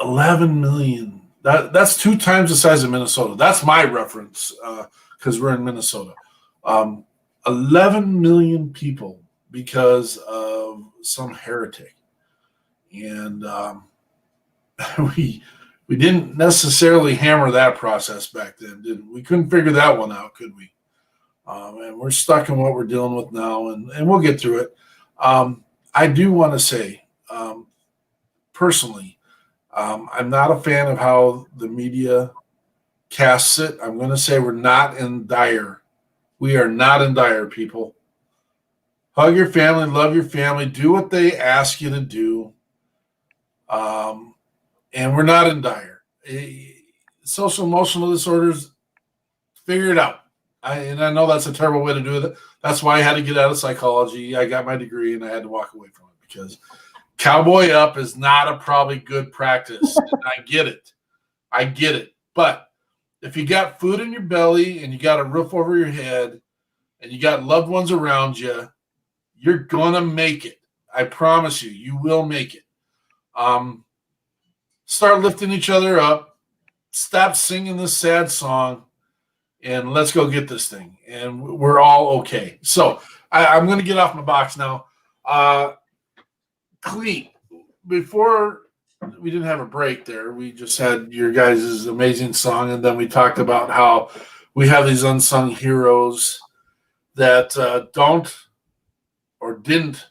11 million. That's 2 times the size of Minnesota. That's my reference because we're in Minnesota. 11 million people because of some heretic. And we didn't necessarily hammer that process back then, did we? We couldn't figure that one out, could we? And we're stuck in what we're dealing with now, and we'll get through it. I do want to say, personally, I'm not a fan of how the media casts it. I'm going to say we're not in dire. We are not in dire, people. Hug your family, love your family, do what they ask you to do. And we're not in dire. Social emotional disorders, figure it out. I know that's a terrible way to do it. That's why I had to get out of psychology. I got my degree and I had to walk away from it because cowboy up is not a probably good practice. And I get it. But if you got food in your belly and you got a roof over your head and you got loved ones around you, you're going to make it. I promise you, you will make it. Start lifting each other up. Stop singing this sad song. And let's go get this thing. And we're all okay. So I'm going to get off my box now. Cleet, before we didn't have a break there, we just had your guys' amazing song. And then we talked about how we have these unsung heroes that don't or didn't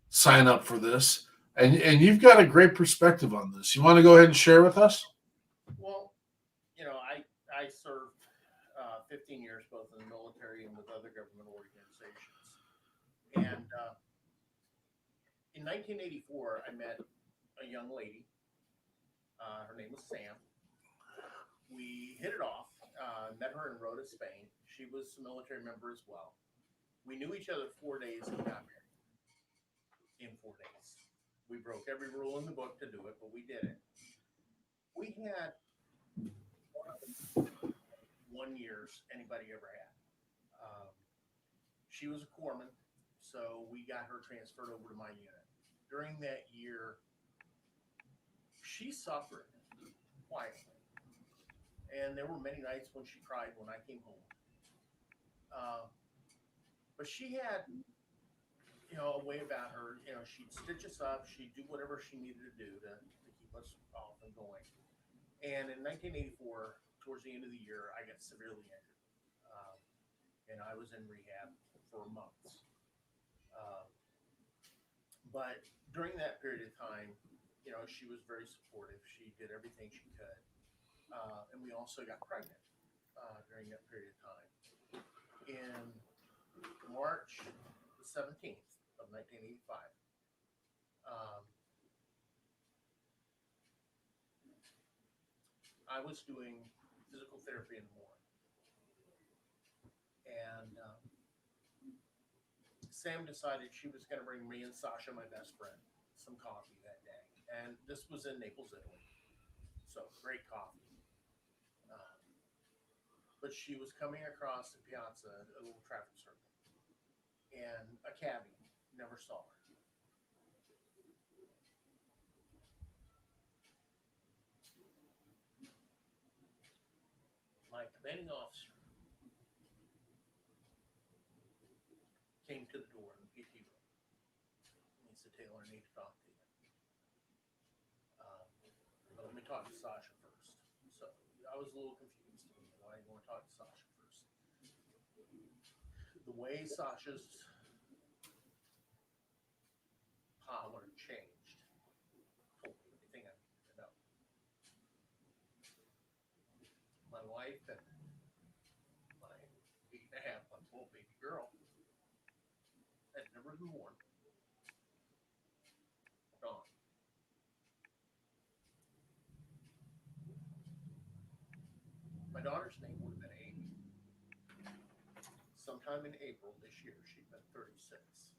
sign up for this. And you've got a great perspective on this. You want to go ahead and share with us? Well, I served 15 years both in the military and with other government organizations. And in 1984, I met a young lady. Her name was Sam. We hit it off. Met her in Rota, Spain. She was a military member as well. We knew each other 4 days and got married in 4 days. We broke every rule in the book to do it, but we did it. We had one of the 1 years anybody ever had. She was a corpsman, so we got her transferred over to my unit. During that year, she suffered quietly. And there were many nights when she cried when I came home. But she had, a way about her. She'd stitch us up. She'd do whatever she needed to do to keep us off and going. And in 1984, towards the end of the year, I got severely injured, and I was in rehab for months. But during that period of time, she was very supportive. She did everything she could, and we also got pregnant during that period of time. In March the 17th of 1985, I was doing physical therapy in the morning, and Sam decided she was going to bring me and Sasha, my best friend, some coffee that day. And this was in Naples, Italy. So great coffee. But she was coming across the piazza, a little traffic circle, and a cabbie never saw her. My commanding officer came to the door in the PT room. And he said, "Taylor, I need to talk to you. But let me talk to Sasha first." So I was a little confused. Why do you want to talk to Sasha first? The way Sasha's parlor changed told me everything I needed to know. My wife and my 8.5-month-old baby girl had never been born. Gone. My daughter's name would have been Amy. Sometime in April this year, she'd been 36.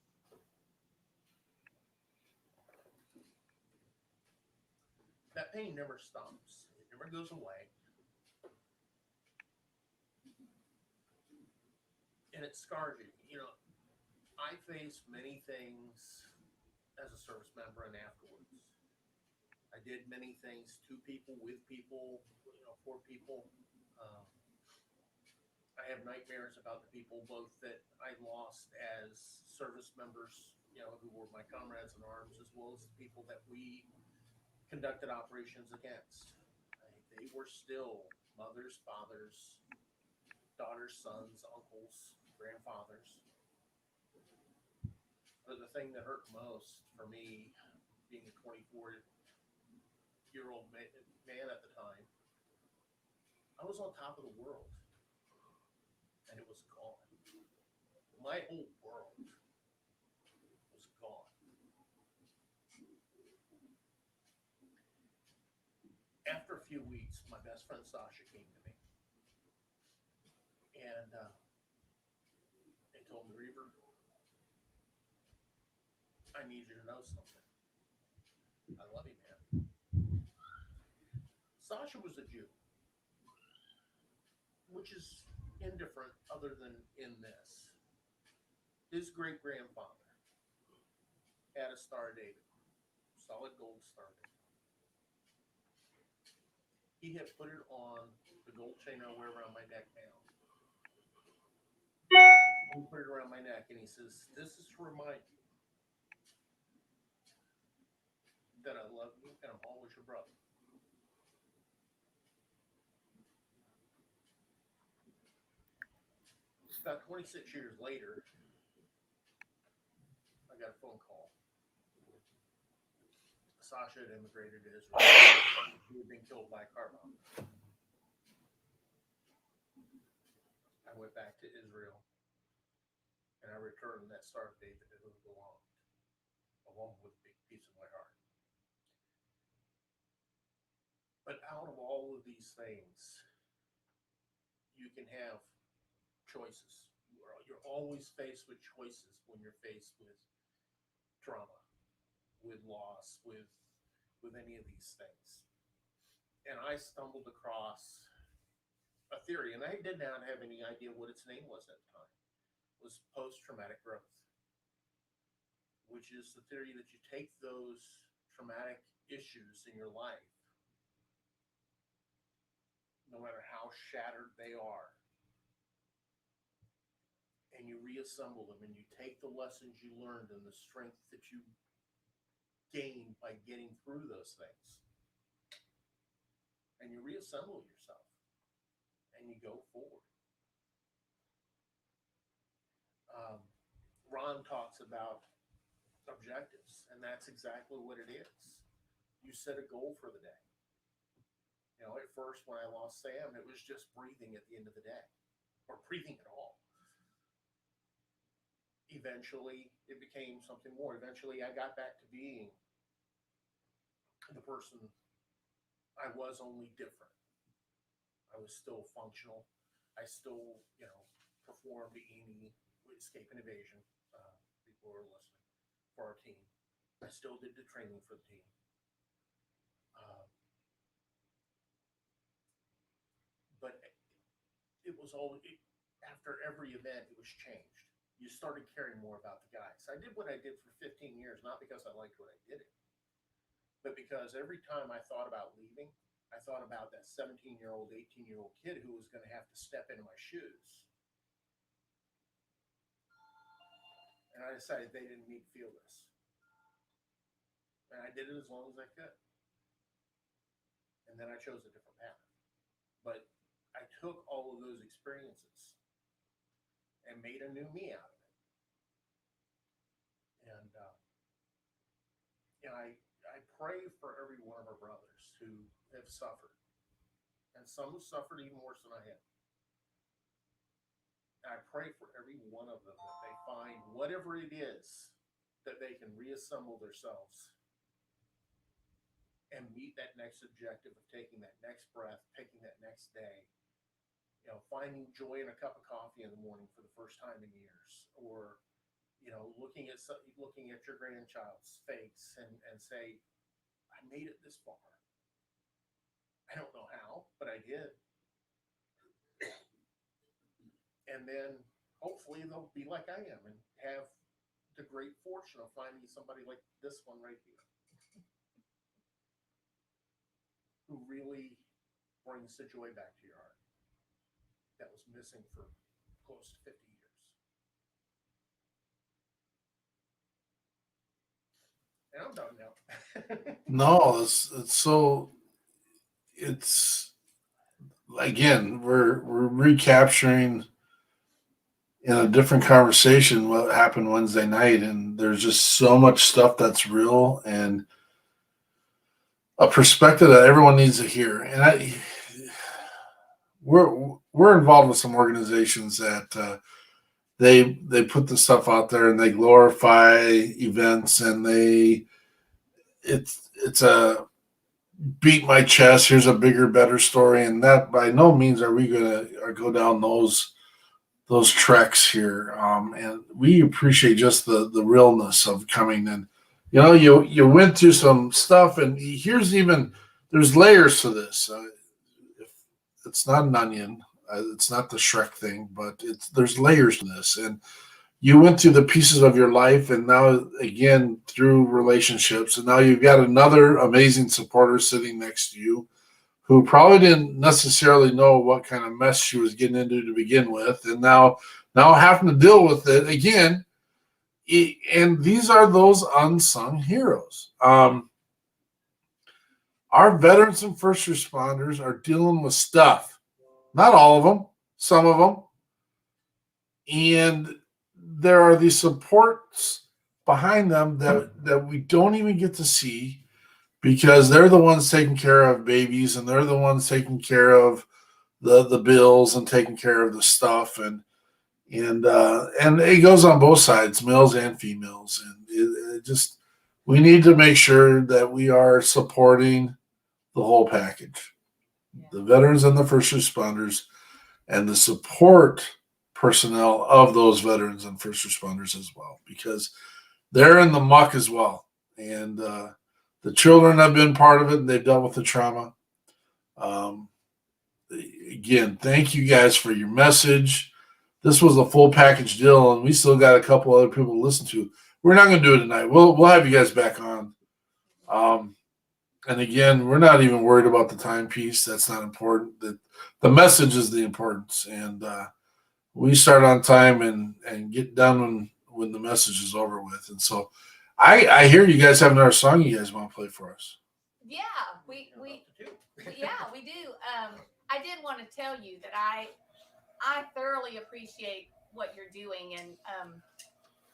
That pain never stops. It never goes away. And it scars you. I faced many things as a service member and afterwards. I did many things to people, with people, for people. I have nightmares about the people both that I lost as service members, who were my comrades in arms, as well as the people that we conducted operations against. They were still mothers, fathers, daughters, sons, uncles, grandfathers. But the thing that hurt most for me, being a 24-year-old man at the time, I was on top of the world, and it was gone. My whole world was gone. After a few weeks, my best friend Sasha came to me, and they told me, "Reaver, I need you to know something. I love you, man." Sasha was a Jew, which is indifferent other than in this. His great-grandfather had a Star of David, solid gold Star of David. He had put it on the gold chain I wear around my neck now. He put it around my neck, and he says, "This is to remind you that I love you and I'm always your brother." About 26 years later, I got a phone call. Sasha had immigrated to Israel. He had been killed by a car bomb. I went back to Israel, and I returned that Star of David to whom it belonged, along with a big piece of my heart. But out of all of these things, you can have choices. You're always faced with choices when you're faced with trauma, with loss, with any of these things. And I stumbled across a theory, and I did not have any idea what its name was at the time. It was post-traumatic growth, which is the theory that you take those traumatic issues in your life, no matter how shattered they are, and you reassemble them, and you take the lessons you learned and the strength that you gained by getting through those things, and you reassemble yourself. we go forward. Ron talks about objectives, and that's exactly what it is. You set a goal for the day. You know, at first when I lost Sam, it was just breathing at the end of the day, or breathing at all. Eventually, it became something more. Eventually, I got back to being the person I was, only different. I was still functional. I still, performed ENE, escape and evasion. People who are listening, for our team. I still did the training for the team. But it was all, after every event, it was changed. You started caring more about the guys. I did what I did for 15 years, not because I liked what I did it, but because every time I thought about leaving, I thought about that 17-year-old, 18-year-old kid who was going to have to step into my shoes. And I decided they didn't need to feel this. And I did it as long as I could. And then I chose a different path. But I took all of those experiences and made a new me out of it. And I pray for every one of our brothers who have suffered. And some have suffered even worse than I have. And I pray for every one of them that they find whatever it is that they can reassemble themselves and meet that next objective of taking that next breath, taking that next day, finding joy in a cup of coffee in the morning for the first time in years, or, looking at your grandchild's face and say, I made it this far. I don't know how, but I did. And then hopefully they'll be like I am and have the great fortune of finding somebody like this one right here, who really brings the joy back to your heart that was missing for close to 50 years. And I'm done now. No, it's again, we're recapturing in a different conversation what happened Wednesday night, and there's just so much stuff that's real and a perspective that everyone needs to hear. And we're involved with some organizations that they put the stuff out there and they glorify events, and it's a beat my chest. Here's a bigger, better story, and that by no means are we gonna go down those treks here. And we appreciate just the realness of coming in. You went through some stuff, and there's layers to this. It's not an onion. It's not the Shrek thing, but there's layers to this. And you went through the pieces of your life, and now again through relationships, and now you've got another amazing supporter sitting next to you who probably didn't necessarily know what kind of mess she was getting into to begin with, and now having to deal with it again. And these are those unsung heroes. Our veterans and first responders are dealing with stuff. Not all of them, some of them. And there are these supports behind them that we don't even get to see, because they're the ones taking care of babies, and they're the ones taking care of the bills and taking care of the stuff. And it goes on both sides, males and females. And we need to make sure that we are supporting the whole package, the veterans and the first responders, and the support personnel of those veterans and first responders as well, because they're in the muck as well. And the children have been part of it, and they've dealt with the trauma. Again, thank you guys for your message. This was a full package deal, and we still got a couple other people to listen to. We're not going to do it tonight. We'll have you guys back on. And again, we're not even worried about the timepiece. That's not important. The message is the importance. And we start on time and get done when the message is over with. And so I hear you guys have another song you guys want to play for us. Yeah, we do. I did want to tell you that I thoroughly appreciate what you're doing. And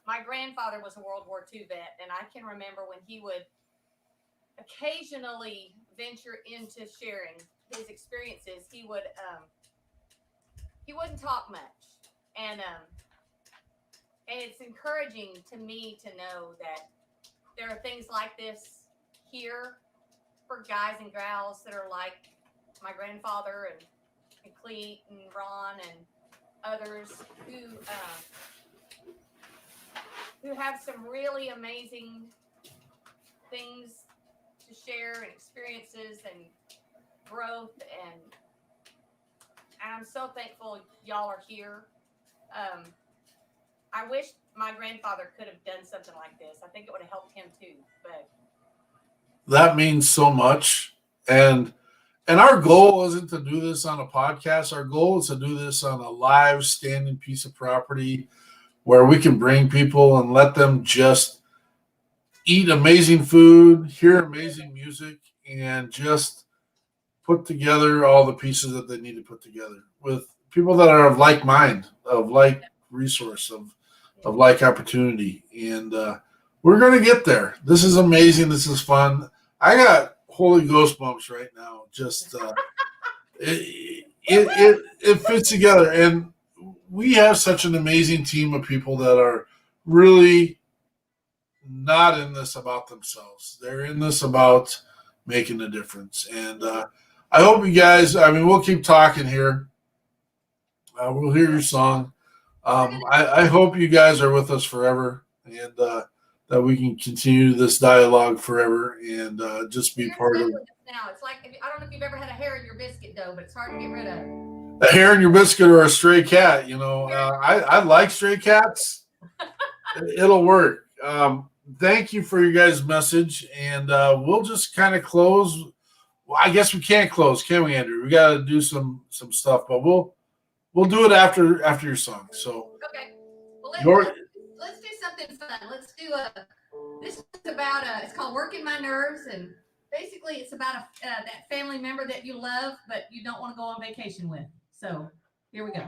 my grandfather was a World War II vet, and I can remember when he would occasionally venture into sharing his experiences. He wouldn't talk much, and it's encouraging to me to know that there are things like this here for guys and gals that are like my grandfather and Cleet and Ron and others who have some really amazing things to share and experiences and growth, and I'm so thankful y'all are here. I wish my grandfather could have done something like this. I think it would have helped him too, but That means so much. And our goal isn't to do this on a podcast. Our goal is to do this on a live standing piece of property where we can bring people and let them just eat amazing food, hear amazing music, and just put together all the pieces that they need to put together with people that are of like mind, of like resource, of like opportunity. And we're going to get there. This is amazing. This is fun. I got Holy Ghost bumps right now. Just it fits together. And we have such an amazing team of people that are really not in this about themselves. They're in this about making a difference. And I hope you guys, I mean, we'll keep talking here. We'll hear your song. I hope you guys are with us forever, and that we can continue this dialogue forever and just be part of it. now it's like, I don't know if you've ever had a hair in your biscuit dough, but it's hard to get rid of. A hair in your biscuit or a stray cat, you know. I like stray cats. It'll work. Thank you for your guys' message, and we'll just kind of close. Well, I guess we can't close, can we, Andrew? We got to do some stuff, but we'll do it after your song. So Okay. Well, let's do something fun. Let's do this is about it's called Working My Nerves, and basically it's about that family member that you love but you don't want to go on vacation with. So here we go.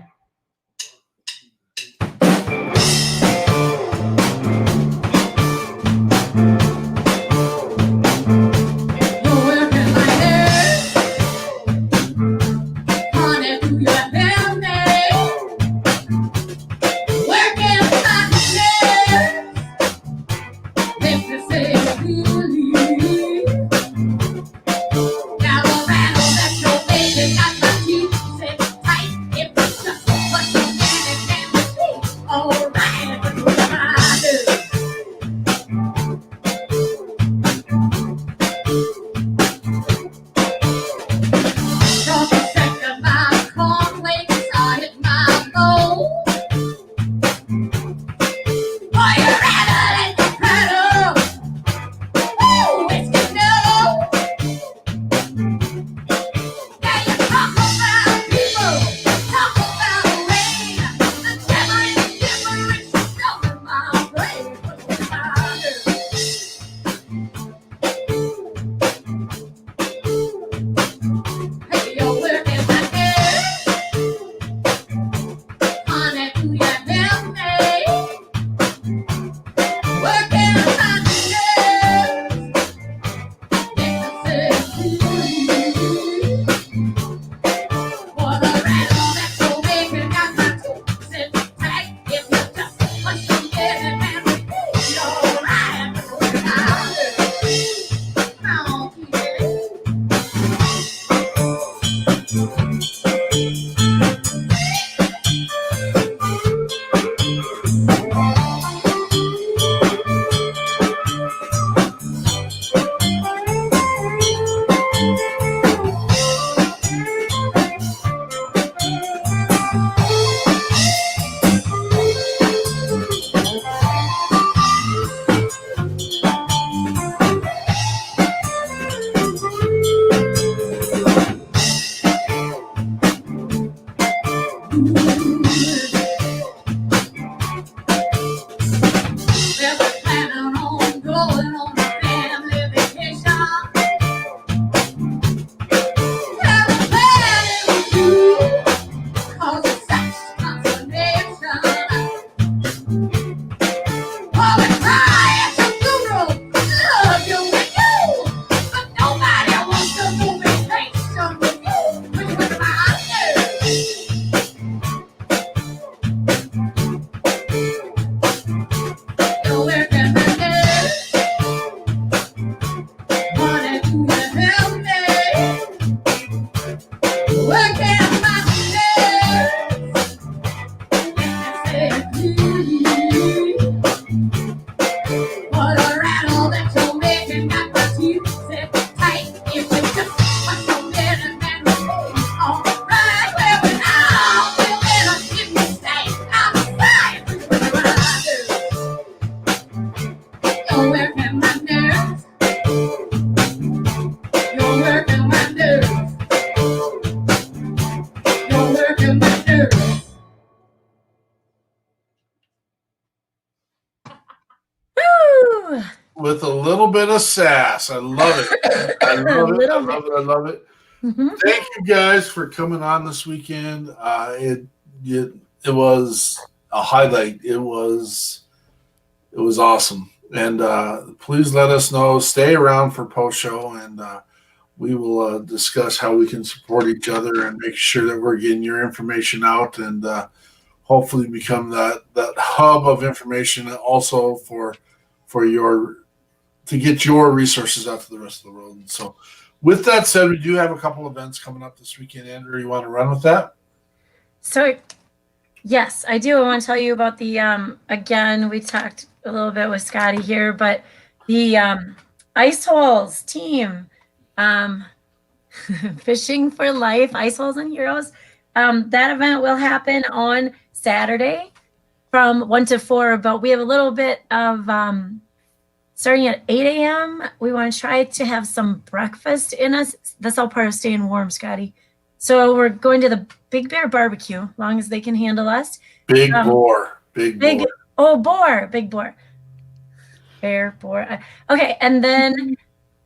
with a little bit of sass. I love it. I love it. I love it. I love it. Mhm. Thank you guys for coming on this weekend. It was a highlight. It was awesome. And please let us know. Stay around for post show, and we will discuss how we can support each other and make sure that we're getting your information out, and hopefully become that hub of information also for your to get your resources out to the rest of the world. And so, with that said, we do have a couple events coming up this weekend. Andrew, you want to run with that? So, yes, I do. I want to tell you about the, again, we talked a little bit with Scotty here, but the Ice Holes team, Fishing for Life, Ice Holes and Heroes. That event will happen on Saturday from 1 to 4, but we have a little bit of, starting at 8 a.m., we want to try to have some breakfast in us. That's all part of staying warm, Scotty. So we're going to the Big Bear Barbecue, as long as they can handle us. Big boar. Big boar. Oh, boar. Big boar. Bear, boar. Okay, and then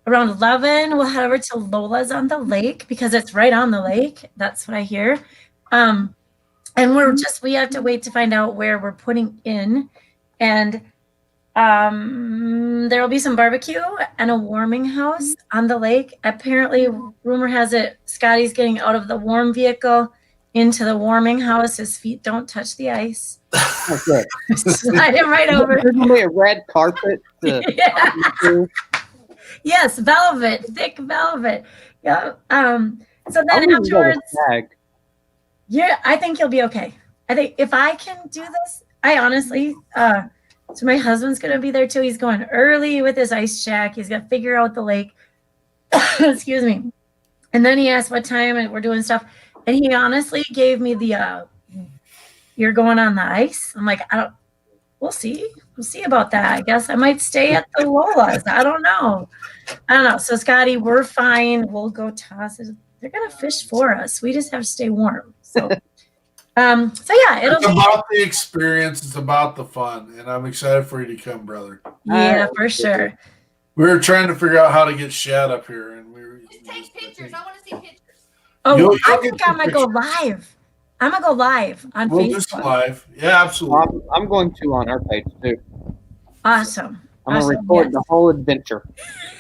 around 11, we'll head over to Lola's on the lake because it's right on the lake. That's what I hear. And we have to wait to find out where we're putting in. And there will be some barbecue and a warming house on the lake. Apparently, rumor has it Scotty's getting out of the warm vehicle into the warming house. His feet don't touch the ice. Okay. Slide him right over. There's gonna be a red carpet. Yeah. Yes, velvet, thick velvet. Yeah. So then afterwards, yeah, I think you'll be okay. I think if I can do this, I honestly, so my husband's going to be there too. He's going early with his ice shack. He's got to figure out the lake. Excuse me. And then he asked what time and we're doing stuff. And he honestly gave me the, you're going on the ice. I'm like, we'll see. We'll see about that. I guess I might stay at the Lola's. I don't know. So Scotty, we're fine. We'll go toss it. They're going to fish for us. We just have to stay warm. So, yeah, it's about the experience. It's about the fun, and I'm excited for you to come, brother. Yeah, for sure. We were trying to figure out how to get Shad up here, and Just take pictures. I want to see pictures. Oh, I think I might go live. I'm gonna go live on We'll Facebook. do some live. Yeah, absolutely. I'm going to on our page too. Awesome. I'm gonna record the whole adventure.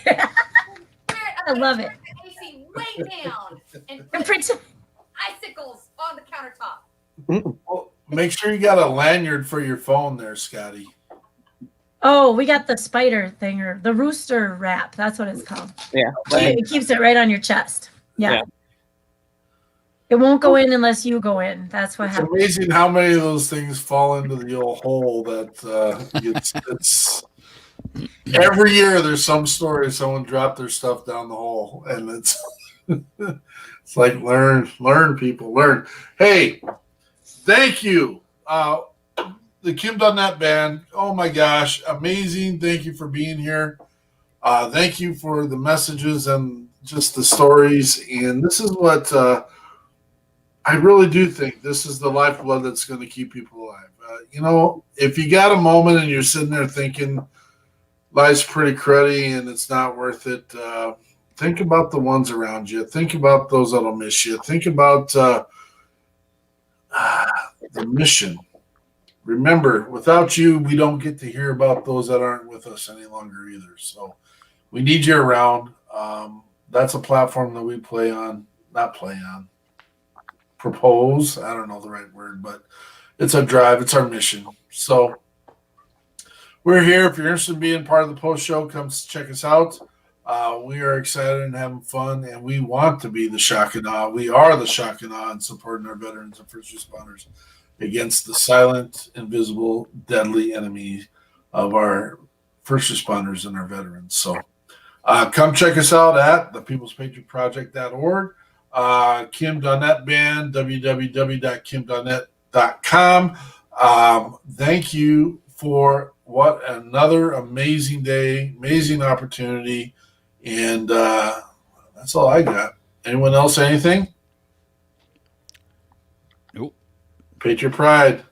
I love it. AC way down and pretend. icicles on the countertop. Well, make sure you got a lanyard for your phone there, Scotty. Oh, we got the spider thing or the rooster wrap. That's what it's called. Yeah. It keeps it right on your chest. Yeah. It won't go in unless you go in. That's what It's happens. amazing how many of those things fall into the old hole that it's every year there's some story someone dropped their stuff down the hole, and it's it's like learn people, learn. Hey, thank you. The Kim Donnette Band, oh my gosh, amazing. Thank you for being here. Thank you for the messages and just the stories. And this is what I really do think this is the lifeblood that's going to keep people alive. If you got a moment and you're sitting there thinking life's pretty cruddy and it's not worth it, think about the ones around you. Think about those that'll miss you. Think about the mission. Remember, without you, we don't get to hear about those that aren't with us any longer either. So we need you around. That's a platform that we propose. I don't know the right word, but it's a drive. It's our mission. So we're here. If you're interested in being part of the post show, come check us out. We are excited and having fun, and we want to be the shock and awe. We are the shock and awe in supporting our veterans and first responders against the silent, invisible, deadly enemy of our first responders and our veterans. So come check us out at thepeoplespatriotproject.org. Kim Donnette Band, www.kimdonnette.com. Thank you for what another amazing day, amazing opportunity. And that's all I got. Anyone else, anything? Nope. Patriot Pride.